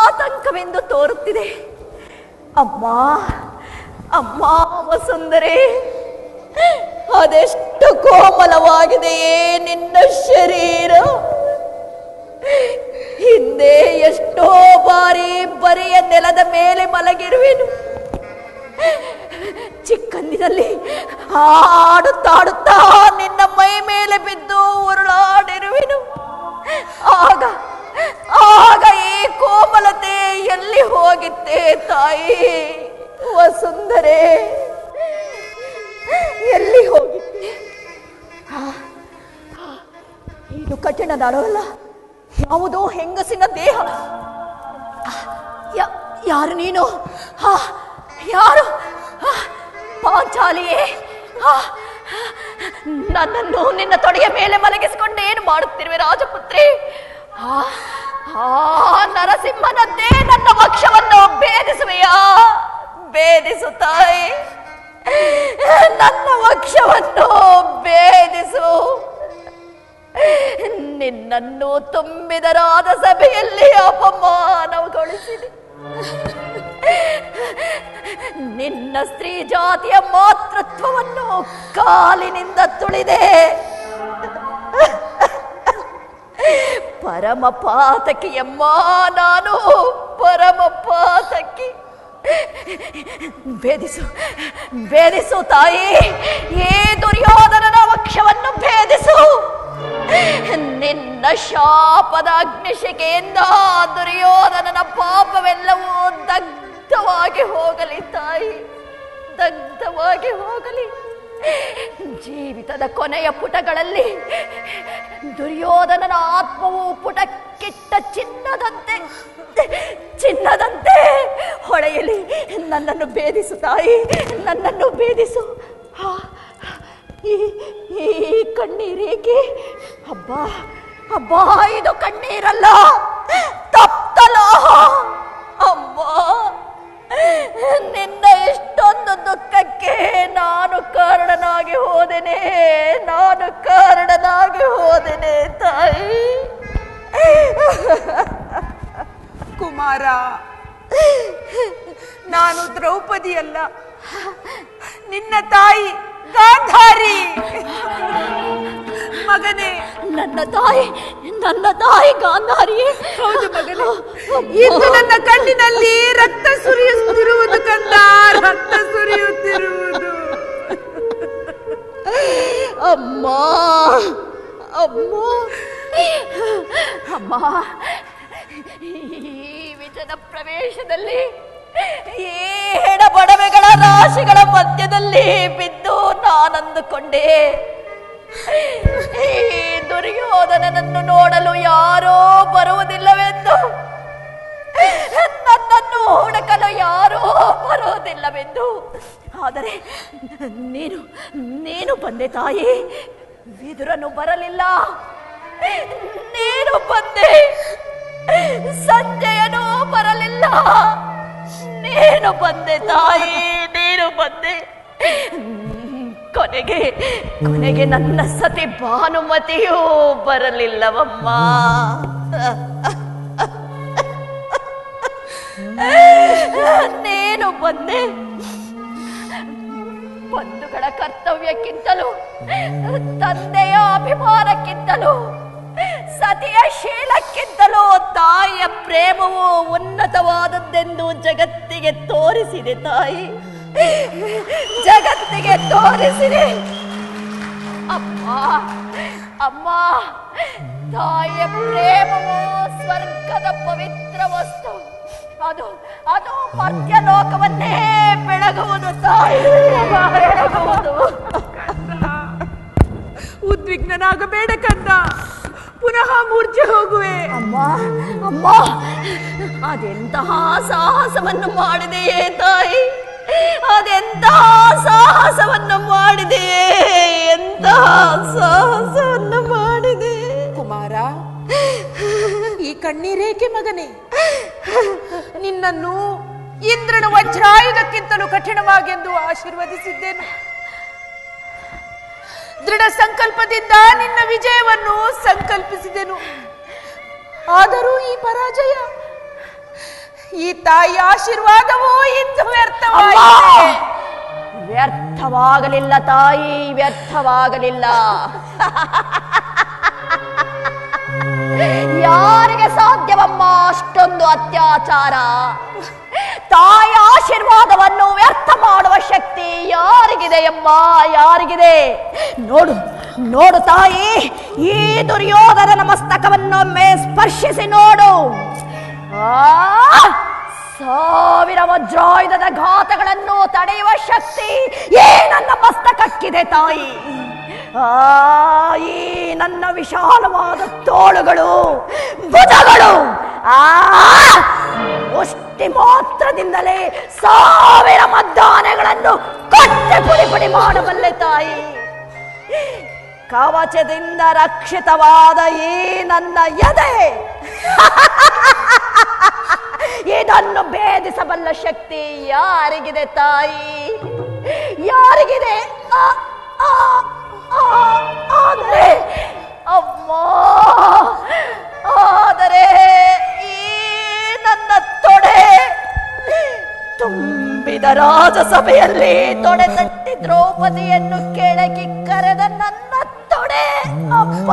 ಆತಂಕವೆಂದು ತೋರುತ್ತಿದೆ. ಅಮ್ಮ ವಸುಂಧರೆ, ಅದೆಷ್ಟು ಕೋಮಲವಾಗಿದೆಯೇ ನಿನ್ನ ಶರೀರ. ಹಿಂದೆ ಎಷ್ಟೋ ಬಾರಿ ಬರಿಯ ನೆಲದ ಮೇಲೆ ಮಲಗಿರುವೆನು. ಚಿಕ್ಕಂದಿನಲ್ಲಿ ಆಡುತ್ತಾಡುತ್ತಾ ನಿನ್ನ ಮೈ ಮೇಲೆ ಬಿದ್ದು ಉರುಳಾಡಿರುವೆನು. ಆಗ ಈ ಕೋಮಲತೆ ಎಲ್ಲಿ ಹೋಗಿತ್ತೆ ತಾಯಿ ವಸುಂಧರೆ, ಎಲ್ಲಿ ಹೋಗಿತ್ತೆ? ಇದು ಕಠಿಣ ದಾಳವಲ್ಲ, ಯಾವುದೋ ಹೆಂಗಸಿನ ದೇಹ. ಯಾರು ನೀನು? ಯಾರು? ಪಾಂಚಾಲಿಯೇ, ನನ್ನನ್ನು ನಿನ್ನ ತೊಡೆಯ ಮೇಲೆ ಮಲಗಿಸಿಕೊಂಡು ಏನು ಮಾಡುತ್ತಿರುವೆ ರಾಜಪುತ್ರಿ? ನರಸಿಂಹನದ್ದೇ ನನ್ನ ವಕ್ಷವನ್ನು ಭೇದಿಸುವೆಯಾ? ಭೇದಿಸು ತಾಯಿ, ನನ್ನ ವಕ್ಷವನ್ನು ಭೇದಿಸು. ನಿನ್ನನ್ನು ತುಂಬಿದರಾದ ಸಭೆಯಲ್ಲಿ ಅಪಮಾನಗೊಳಿಸಿದೆ. ನಿನ್ನ ಸ್ತ್ರೀ ಜಾತಿಯ ಮಾತೃತ್ವವನ್ನು ಕಾಲಿನಿಂದ ತುಳಿದೆ. ಪರಮ ಪಾತಕಿಯಮ್ಮ ನಾನು, ಪರಮ ಪಾತಕಿ. ಭೇದಿಸು ತಾಯಿ, ಏ ದುರ್ಯೋಧನನ ವಕ್ಷವನ್ನು ಭೇದಿಸು. ನಿನ್ನ ಶಾಪದ ಅಗ್ನಿಶಿಕೆಯಿಂದ ದುರ್ಯೋಧನನ ಪಾಪವೆಲ್ಲವೂ ದಗ್ಧವಾಗಿ ಹೋಗಲಿ ತಾಯಿ, ದಗ್ಧವಾಗಿ ಹೋಗಲಿ. ಜೀವಿತದ ಕೊನೆಯ ಪುಟಗಳಲ್ಲಿ ದುರ್ಯೋಧನನ ಆತ್ಮವು ಪುಟಕ್ಕಿಟ್ಟ ಚಿನ್ನದಂತೆ ಹೊಳೆಯಲಿ. ನನ್ನನ್ನು ಭೇದಿಸು ತಾಯಿ, ನನ್ನನ್ನು ಭೇದಿಸು. ಈ ಕಣ್ಣೀರೇಕೆ? ಅಬ್ಬಾ, ಇದು ಕಣ್ಣೀರಲ್ಲ, ತಪ್ತಲ. ಅಮ್ಮ, ನಿನ್ನ ಇಷ್ಟೊಂದು ದುಃಖಕ್ಕೆ ನಾನು ಕಾರಣನಾಗಿ ಹೋದೆನೆ ತಾಯಿ. ಕುಮಾರ, ನಾನು ದ್ರೌಪದಿ ಅಲ್ಲ, ನಿನ್ನ ತಾಯಿ ಗಾಂಧಾರಿ. ಮಗನೇ, ನನ್ನ ತಾಯಿ ಗಾಂಧಾರಿಯೇ? ಹೌದು ಮಗನೇ, ಇಂದು ನನ್ನ ಕಣ್ಣಿನಲ್ಲಿ ರಕ್ತ ಸುರಿಯುತ್ತಿರುವುದು ಕಂದ, ರಕ್ತ ಸುರಿಯುತ್ತಿರುವುದು. ಅಮ್ಮ ಅಮ್ಮ, ಈ ವಿಜನ ಪ್ರವೇಶದಲ್ಲಿ ಈ ಹೆಣಬಡವೆಗಳ ರಾಶಿಗಳ ಮಧ್ಯದಲ್ಲಿ ಬಿದ್ದು ನಾನಂದುಕೊಂಡೆ ಈ ದುರ್ಯೋಧನನನ್ನು ನೋಡಲು ಯಾರೋ ಬರುವುದಿಲ್ಲವೆಂದು, ನನ್ನನ್ನು ಹುಡುಕಲು ಯಾರೋ ಬರುವುದಿಲ್ಲವೆಂದು. ಆದರೆ ನೀನು ಬಂದೆ ತಾಯಿ. ವಿದುರನು ಬರಲಿಲ್ಲ, ನೀನು ಬಂದೆ. ಸಂಜಯನು ಬರಲಿಲ್ಲ, ನೀನು ಬಂದೆ ತಾಯಿ, ನೀನು ಬಂದೆ. ಕೊನೆಗೆ ನನ್ನ ಸತಿ ಭಾನುಮತಿಯೂ ಬರಲಿಲ್ಲವಮ್ಮ. ನೀನು ಬಂದೆ. ಬಂಧುಗಳ ಕರ್ತವ್ಯಕ್ಕಿಂತಲೂ, ತಂದೆಯ ಅಭಿಮಾನಕ್ಕಿಂತಲೂ, ಸತಿಯ ಶೀಲಕ್ಕಿಂತಲೂ ತಾಯಿಯ ಪ್ರೇಮವು ಉನ್ನತವಾದದ್ದೆಂದು ಜಗತ್ತಿಗೆ ತೋರಿಸಿದೆ ತಾಯಿ, ಜಗತ್ತಿಗೆ ತೋರಿಸಿದೆ. ಅಮ್ಮ, ತಾಯಿಯ ಪ್ರೇಮವು ಸ್ವರ್ಗದ ಪವಿತ್ರ ವಸ್ತು. ಅದು ಮರ್ತ್ಯಲೋಕವನ್ನೇ ಬೆಳಗುವುದು ತಾಯಿ, ಬೆಳಗುವುದು. ಉದ್ವಿಗ್ನಾಗಬೇಡ ಕಂದ, ಪುನಃ ಮೂರ್ಛೆ ಹೋಗುವೆ. ಅಮ್ಮ, ಅದೆಂತಹ ಸಾಹಸವನ್ನು ಮಾಡಿದೆಯೇ ತಾಯಿ, ಅದೆಂತಹ ಸಾಹಸವನ್ನು ಮಾಡಿದೆಯೇ, ಎಂತಹ ಸಾಹಸವನ್ನು ಮಾಡಿದೆ. ಕುಮಾರ, ಈ ಕಣ್ಣೀರೇಕೆ ಮಗನೇ? ನಿನ್ನನ್ನು ಇಂದ್ರನ ವಜ್ರಾಯುಧಕ್ಕಿಂತಲೂ ಕಠಿಣವಾಗೆಂದು ಆಶೀರ್ವದಿಸಿದ್ದೇನೆ. ದೃಢ ಸಂಕಲ್ಪದಿಂದ ನಿನ್ನ ವಿಜಯವನ್ನು ಸಂಕಲ್ಪಿಸಿದೆನು. ಆದರೂ ಈ ಪರಾಜಯ, ಈ ತಾಯಿಯ ಆಶೀರ್ವಾದವೂ ಇಂದು ವ್ಯರ್ಥವಾಗಿದೆ. ವ್ಯರ್ಥವಾಗಲಿಲ್ಲ ತಾಯಿ, ವ್ಯರ್ಥವಾಗಲಿಲ್ಲ. ಯಾರಿಗೆ ಸಾಧ್ಯವಮ್ಮ ಅಷ್ಟೊಂದು ಅತ್ಯಾಚಾರ? ತಾಯಿ ಆಶೀರ್ವಾದವನ್ನು ವ್ಯರ್ಥ ಮಾಡುವ ಶಕ್ತಿ ಯಾರಿಗಿದೆಯಮ್ಮ, ಯಾರಿಗಿದೆ? ನೋಡು ತಾಯಿ, ಈ ದುರ್ಯೋಧನನ ಮಸ್ತಕವನ್ನೊಮ್ಮೆ ಸ್ಪರ್ಶಿಸಿ ನೋಡು. 1000 ವಜ್ರಾಯುಧದ ಘಾತಗಳನ್ನು ತಡೆಯುವ ಶಕ್ತಿ ಈ ನನ್ನ ಮಸ್ತಕಕ್ಕಿದೆ ತಾಯಿ. ಈ ನನ್ನ ವಿಶಾಲವಾದ ತೋಳುಗಳು, ಭುಜಗಳು, ಮುಷ್ಟಿ ಮಾತ್ರದಿಂದಲೇ 1000 ಮದ್ದಾನೆಗಳನ್ನು ಕೊಟ್ಟೆ ಪುಡಿ ಮಾಡಬಲ್ಲೆ ತಾಯಿ. ಕವಚದಿಂದ ರಕ್ಷಿತವಾದ ಈ ನನ್ನ ಎದೆ, ಇದನ್ನು ಭೇದಿಸಬಲ್ಲ ಶಕ್ತಿ ಯಾರಿಗಿದೆ ತಾಯಿ, ಯಾರಿಗಿದೆ? ಆದರೆ ಈ ನನ್ನ ತೊಡೆ ತುಂಬಿದ ರಾಜಸಭೆಯಲ್ಲಿ ತೊಡೆ ತಟ್ಟಿ ದ್ರೌಪದಿಯನ್ನು ಕೆಳಗೆ ಕರೆದ ನನ್ನ ತೊಡೆ, ಅಪ್ಪ,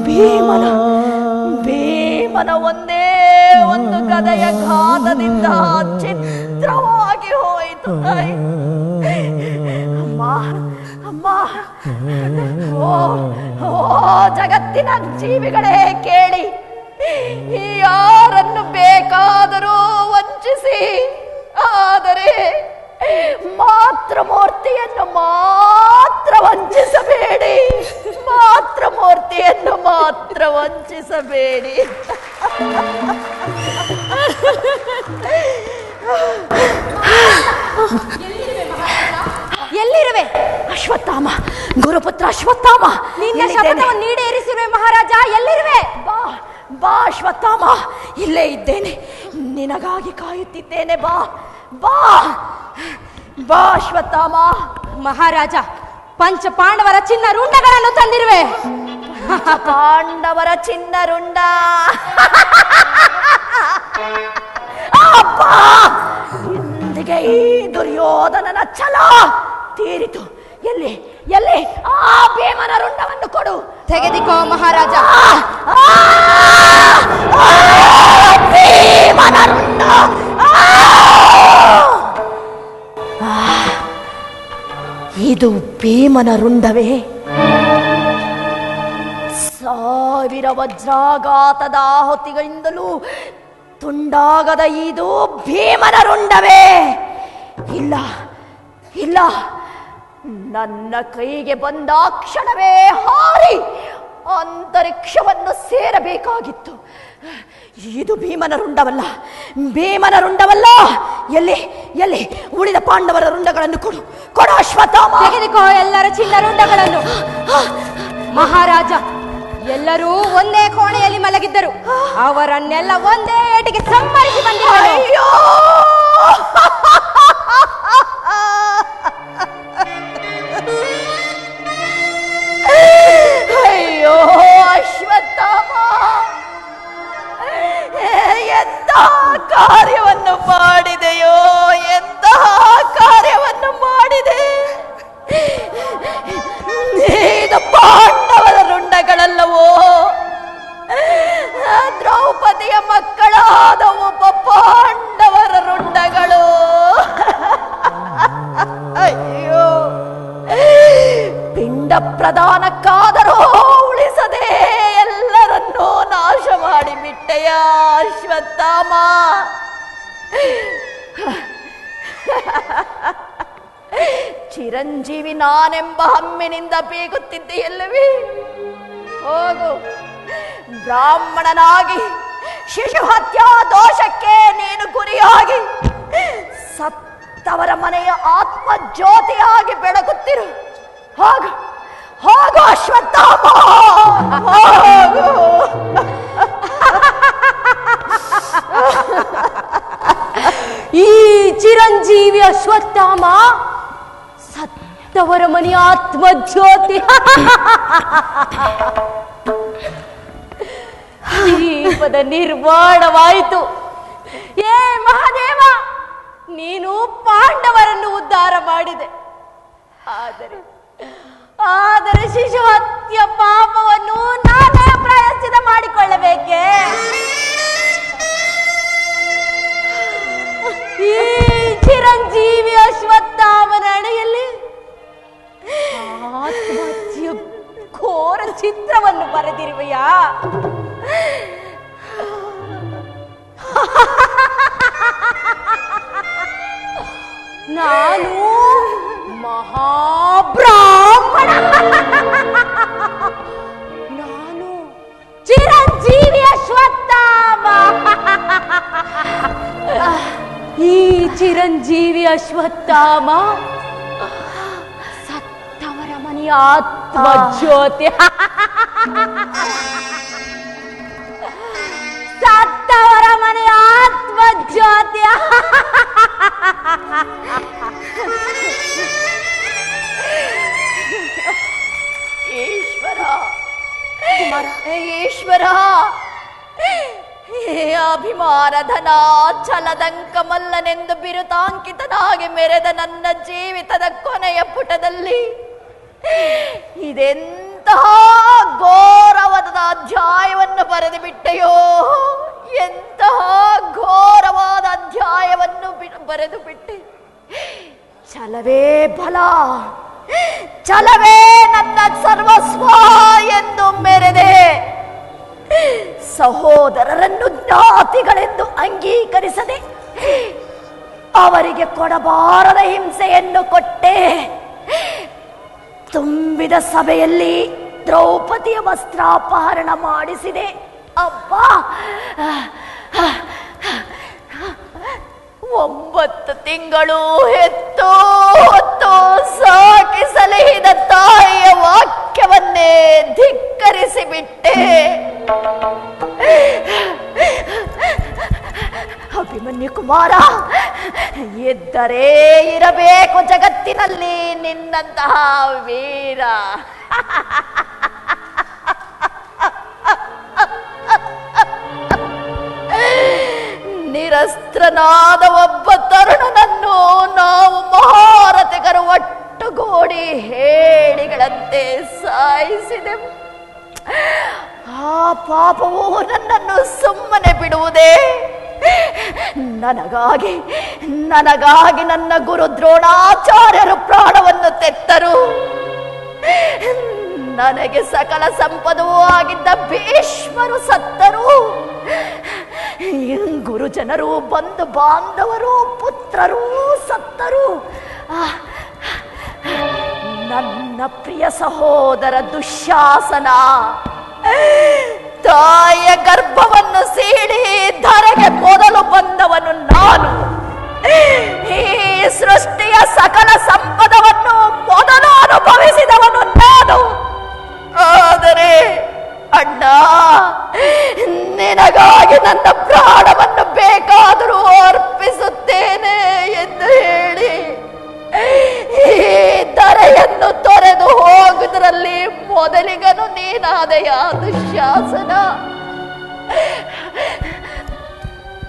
ಭೀಮನ ಒಂದೇ ಒಂದು ಗದೆಯ ಘಾತದಿಂದ ಛಿದ್ರವಾಗಿ ಹೋಯಿತು ತಾಯಿ. ಅಮ್ಮ, ಓ ಜಗತ್ತಿನ ಜೀವಿಗಳೇ ಕೇಳಿ, ಯಾರನ್ನು ಬೇಕಾದರೂ ವಂಚಿಸಿ, ಆದರೆ ಮಾತೃಮೂರ್ತಿಯನ್ನು ಮಾತ್ರ ವಂಚಿಸಬೇಡಿ, ಮಾತೃಮೂರ್ತಿಯನ್ನು ಮಾತ್ರ ವಂಚಿಸಬೇಡಿ. ಎಲ್ಲಿರುವೆ? ಅಶ್ವತ್ಥಾಮ, ಗುರುಪುತ್ರ ಅಶ್ವತ್ಥಾಮ, ನಿನ್ನ ಶಪಥವನ್ನು ಈಡೇರಿಸಿರುವೆ ಮಹಾರಾಜ. ಎಲ್ಲಿರುವೆ? ಬಾ ಅಶ್ವತ್ಥಾಮ, ಇಲ್ಲೇ ಇದ್ದೇನೆ, ನಿನಗಾಗಿ ಕಾಯುತ್ತಿದ್ದೇನೆ. ಬಾ ಅಶ್ವತ್ಥಾಮ. ಮಹಾರಾಜ, ಪಂಚ ಪಾಂಡವರ ಚಿನ್ನ ರುಂಡಗಳನ್ನು ತಂದಿರುವೆ. ಪಾಂಡವರ ಚಿನ್ನ ರುಂಡ. ಇಂದಿಗೆ ಈ ದುರ್ಯೋಧನನ ಛಲ ತೀರಿತು. ಎಲ್ಲಿ ಆ ಭೀಮನ ರುಂಡವನ್ನು ಕೊಡು. ತೆಗೆದುಕೋ ಮಹಾರಾಜ. ಭೀಮನ ರುಂಡ. ಇದು ಭೀಮನ ರುಂಡವೇ? 1000 ವಜ್ರಾಘಾತದ ಆಹುತಿಗಳಿಂದಲೂ ತುಂಡಾಗದ ಇದು ಭೀಮನ ರುಂಡವೇ? ಇಲ್ಲ ಇಲ್ಲ, ನನ್ನ ಕೈಗೆ ಬಂದ ಕ್ಷಣವೇ ಹಾರಿ ಅಂತರಿಕ್ಷವನ್ನು ಸೇರಬೇಕಾಗಿತ್ತು. ಇದು ಭೀಮನ ರುಂಡವಲ್ಲ, ಭೀಮನ ರುಂಡವಲ್ಲ. ಎಲ್ಲಿ ಎಲ್ಲಿ ಉಳಿದ ಪಾಂಡವರ ರುಂಡಗಳನ್ನು ಕೊಡು, ಕೊಡು ಅಶ್ವತ್ಥಾಮ. ತೆಗೆದುಕೋ ಎಲ್ಲರ ಚಿನ್ನ ರುಂಡಗಳನ್ನು. ಮಹಾರಾಜ, ಎಲ್ಲರೂ ಒಂದೇ ಕೋಣೆಯಲ್ಲಿ ಮಲಗಿದ್ದರು. ಅವರನ್ನೆಲ್ಲ ಒಂದೇ ಏಟಿಗೆ ಸಂಹರಿಸಿ ಬಂದಿದ್ದರು. ಅಯ್ಯೋ ಅಯ್ಯೋ ಅಶ್ವತ್ಥಾಮ, ಎಂತಹ ಕಾರ್ಯವನ್ನು ಮಾಡಿದೆಯೋ, ಎಂತಹ ಕಾರ್ಯವನ್ನು ಮಾಡಿದೆ. ಇದು ಪಾಂಡವರ ರುಂಡಗಳಲ್ಲವೋ? ದ್ರೌಪದಿಯ ಮಕ್ಕಳಾದ ಒಬ್ಬ ಪಾಂಡವರ ರುಂಡಗಳು. ಅಯ್ಯೋ, ಪಿಂಡ ಪ್ರದಾನಕ್ಕಾದರೂ ಉಳಿಸದೆ ಎಲ್ಲರನ್ನೂ ನಾಶ ಮಾಡಿಬಿಟ್ಟೆಯ ಅಶ್ವತ್ಥಾಮ. ಚಿರಂಜೀವಿ ನಾನೆಂಬ ಹಮ್ಮಿನಿಂದ ಬೀಗುತ್ತಿದ್ದೆಯಲ್ಲವೇ? ಹೋಗು, ಬ್ರಾಹ್ಮಣನಾಗಿ ಶಿಶು ಹತ್ಯಾ ದೋಷಕ್ಕೆ ನೀನು ಗುರಿಯಾಗಿ ಸತ್ತವರ ಮನೆಯ ಆತ್ಮ ಜ್ಯೋತಿಯಾಗಿ ಬೆಳಗುತ್ತಿರು. ಹೋಗು ಹೋಗು ಅಶ್ವತ್ಥಾಮ, ಹೋಗು. ಈ ಚಿರಂಜೀವಿ ಅಶ್ವತ್ಥಾಮ ಸತ್ತವರ ಮನೆಯ ಆತ್ಮ ಜ್ಯೋತಿ. ದೀಪದ ನಿರ್ವಾಣವಾಯಿತು. ಏ ಮಹಾದೇವ, ನೀನು ಪಾಂಡವರನ್ನು ಉದ್ಧಾರ ಮಾಡಿದೆ. ಆದರೆ ಶಿಶು ಹತ್ಯ ಪಾಪವನ್ನು ನಾನೇ ಪ್ರಾಯಶ್ಚಿತ ಮಾಡಿಕೊಳ್ಳಬೇಕೆ? ಈ ಚಿರಂಜೀವಿ ಅಶ್ವತ್ಥಾಮನ ಹಣೆಯಲ್ಲಿ ಆತ್ಮಹತ್ಯೆಯ ಘೋರ ಚಿತ್ರವನ್ನು ಬರೆದಿರುವೆಯಾ? ನಾನು ಮಹಾಬ್ರಾಹ್ಮಣ, ನಾನು ಚಿರಂಜೀವಿ ಅಶ್ವತ್ಥಾಮ. ಈ ಚಿರಂಜೀವಿ ಅಶ್ವತ್ಥಾಮ ಸತ್ತವರ ಮನೆಯ ಆತ್ಮ ಜ್ಯೋತಿ. ಸತ್ತವರ ಮನೆಯ ಆತ್ಮ ಜ್ಯೋತಿ. ಈಶ್ವರ ಈಶ್ವರ, ಅಭಿಮಾನಧನ ಛಲದಂಕ ಮಲ್ಲನೆಂದು ಬಿರುತಾಂಕಿತನಾಗಿ ಮೆರೆದ ನನ್ನ ಜೀವಿತದ ಕೊನೆಯ ಪುಟದಲ್ಲಿ ಇದೆಂತಹ ಘೋರವಾದ ಅಧ್ಯಾಯವನ್ನು ಬರೆದು ಬಿಟ್ಟೆಯೋ, ಎಂತಹ ಘೋರವಾದ ಅಧ್ಯಾಯವನ್ನು ಬರೆದು ಬಿಟ್ಟೆ. ಛಲವೇ ಬಲ, ಛಲವೇ ನನ್ನ ಸರ್ವಸ್ವ ಎಂದು ಮೆರೆದೆ. ಸಹೋದರರನ್ನು ಜ್ಞಾತಿಗಳೆಂದು ಅಂಗೀಕರಿಸದೆ ಅವರಿಗೆ ಕೊಡಬಾರದ ಹಿಂಸೆಯನ್ನು ಕೊಟ್ಟೆ. ತುಂಬಿದ ಸಭೆಯಲ್ಲಿ ದ್ರೌಪದಿಯ ವಸ್ತ್ರಾಪಹರಣ ಮಾಡಿಸಿದೆ. ಅಬ್ಬಾ, 9 ತಿಂಗಳು ಹೆತ್ತು ಹೊತ್ತು ಸಾಕಿ ಸಲಹಿದ ತಾಯಿಯ ವಾಕ್ಯವನ್ನೇ ಧಿಕ್ಕರಿಸಿ ಬಿಟ್ಟೆ. ಅಭಿಮನ್ಯು ಕುಮಾರ, ಇದ್ದರೆ ಇರಬೇಕು ಜಗತ್ತಿನಲ್ಲಿ ನಿನ್ನಂತಹ ವೀರ. ನಿರಸ್ತ್ರನಾದ ಒಬ್ಬ ತರುಣನನ್ನು ನಾವು ಮಹಾರಥಿಗರು ಒಟ್ಟುಗೂಡಿ ಹೇಡಿಗಳಂತೆ ಸಾಯಿಸಿದೆವು. ಆ ಪಾಪವು ನನ್ನನ್ನು ಸುಮ್ಮನೆ ಬಿಡುವುದೇ? ನನಗಾಗಿ ನನ್ನ ಗುರು ದ್ರೋಣಾಚಾರ್ಯರು ಪ್ರಾಣವನ್ನು ತೆತ್ತರು. ನನಗೆ ಸಕಲ ಸಂಪದವೂ ಆಗಿದ್ದ ಭೀಷ್ಮರು ಸತ್ತರು. ಗುರುಜನರು, ಬಂಧು ಬಾಂಧವರು, ಪುತ್ರರೂ ಸತ್ತರು. ನನ್ನ ಪ್ರಿಯ ಸಹೋದರ ದುಶ್ಯಾಸನ ತಾಯಿಯ ಗರ್ಭವನ್ನು ಸೀಳಿ ಧರೆಗೆ ಮೊದಲು ಬಂದವನು ನಾನು. ಈ ಸೃಷ್ಟಿಯ ಸಕಲ ಸಂಪದವನ್ನು ಮೊದಲು ಅನುಭವಿಸಿದವನು ನಾನು. ಆದರೆ ಅಣ್ಣ, ನಿನಗಾಗಿ ನನ್ನ ಪ್ರಾಣವನ್ನು ಬೇಕಾದರೂ ಅರ್ಪಿಸುತ್ತೇನೆ ಎಂದು ಹೇಳಿ ಈ ಧರೆಯನ್ನು ತೊರೆದು ಹೋಗುವುದರಲ್ಲಿ ಮೊದಲಿಗನು ನೀನಾದೆಯ ದುಶ್ಯಾಸನ.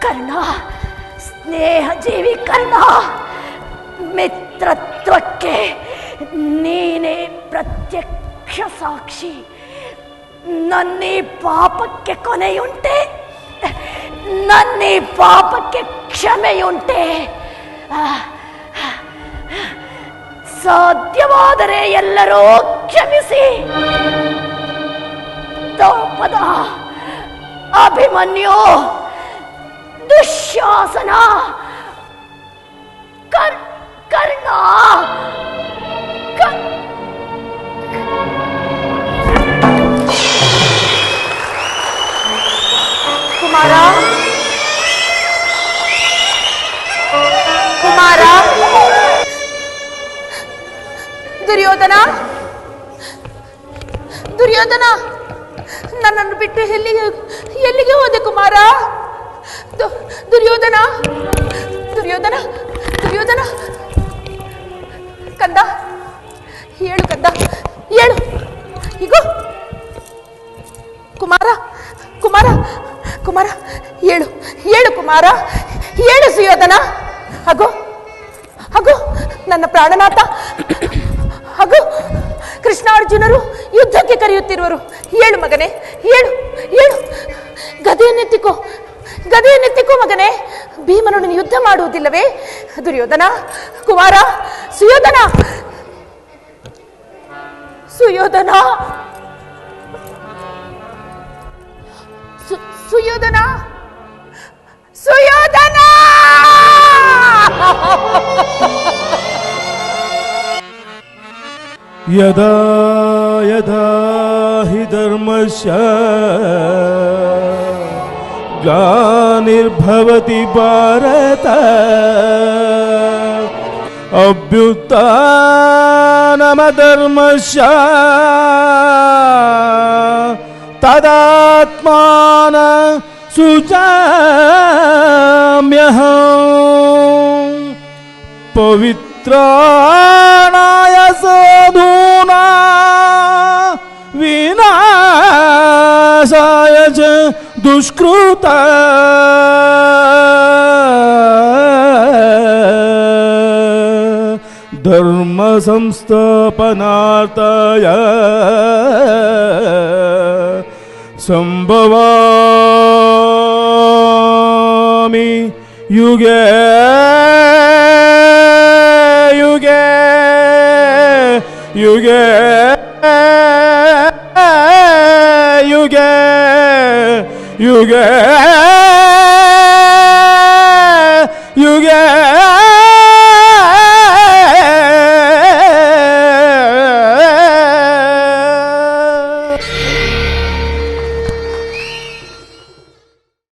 ಕರ್ಣ, ಸ್ನೇಹ ಜೀವಿ ಕರ್ಣ, ಮಿತ್ರತ್ವಕ್ಕೆ ನೀನೇ ಪ್ರತ್ಯಕ್ಷ ಸಾಕ್ಷಿ. ನನ್ನೀ ಪಾಪಕ್ಕೆ ಕೊನೆಯುಂಟೆ? ನನ್ನೀ ಪಾಪಕ್ಕೆ ಕ್ಷಮೆಯುಂಟೆ? ಸಾಧ್ಯವಾದರೆ ಎಲ್ಲರೂ ಕ್ಷಮಿಸಿ. ದ್ರೌಪದ, ಅಭಿಮನ್ಯು, ದುಶ್ಯಾಸನ, ಕರ್ಣ, ಕುಮಾರ, ಕುಮಾರ, ದುರ್ಯೋಧನ, ದುರ್ಯೋಧನ, ನನ್ನನ್ನು ಬಿಟ್ಟು ಎಲ್ಲಿಗೆ ಹೋದೆ ಕುಮಾರ? ದುರ್ಯೋಧನ, ದುರ್ಯೋಧನ, ದುರ್ಯೋಧನ, ಕಂದ, ಹೇಳು ಕಂದ, ಹೇಳು. ಹೀಗೋ ಕುಮಾರ, ಕುಮಾರ, ಕುಮಾರ, ಹೇಳು, ಹೇಳು ಕುಮಾರ, ಹೇಳು ಸುಯೋಧನ. ಹಾಗೋ ಹಾಗೋ ನನ್ನ ಪ್ರಾಣನಾಥ, ಹಾಗೋ ಕೃಷ್ಣಾರ್ಜುನರು ಯುದ್ಧಕ್ಕೆ ಕರೆಯುತ್ತಿರುವರು. ಹೇಳು ಮಗನೇ, ಹೇಳು, ಹೇಳು. ಗದೆಯನ್ನೆತ್ತಿಕೋ, ಗದೆಯನ್ನೆತ್ತಿಕೋ ಮಗನೇ. ಭೀಮನೊಡನೆ ಯುದ್ಧ ಮಾಡುವುದಿಲ್ಲವೇ? ದುರ್ಯೋಧನ, ಕುಮಾರ, ಸುಯೋಧನ, ಸುಯೋಧನ, ಸುಯೋಧನ, ಸುಯೋಧನ. ಯದಾ ಯದಾ ಹಿ ಧರ್ಮಸ್ಯ ಗ್ಲಾನಿರ್ಭವತಿ ಭಾರತ ಅಭ್ಯುತ್ಥಾನಮಧರ್ಮಸ್ಯ ತದಾತ್ಮಾನ ಸುಚಾಮ್ಯಹಂ ಪವಿತ್ರಾಣಾಯ ಸಾಧೂನಾ ವಿನಾಶಾಯ ಚ ದುಷ್ಕೃತ ಧರ್ಮ ಸಂಸ್ಥಾಪನಾರ್ಥಾಯ ಸಂಭವಾಮಿ ಯುಗೆ ಯುಗೆ ಯುಗೆ ಯುಗೆ ಯುಗೆ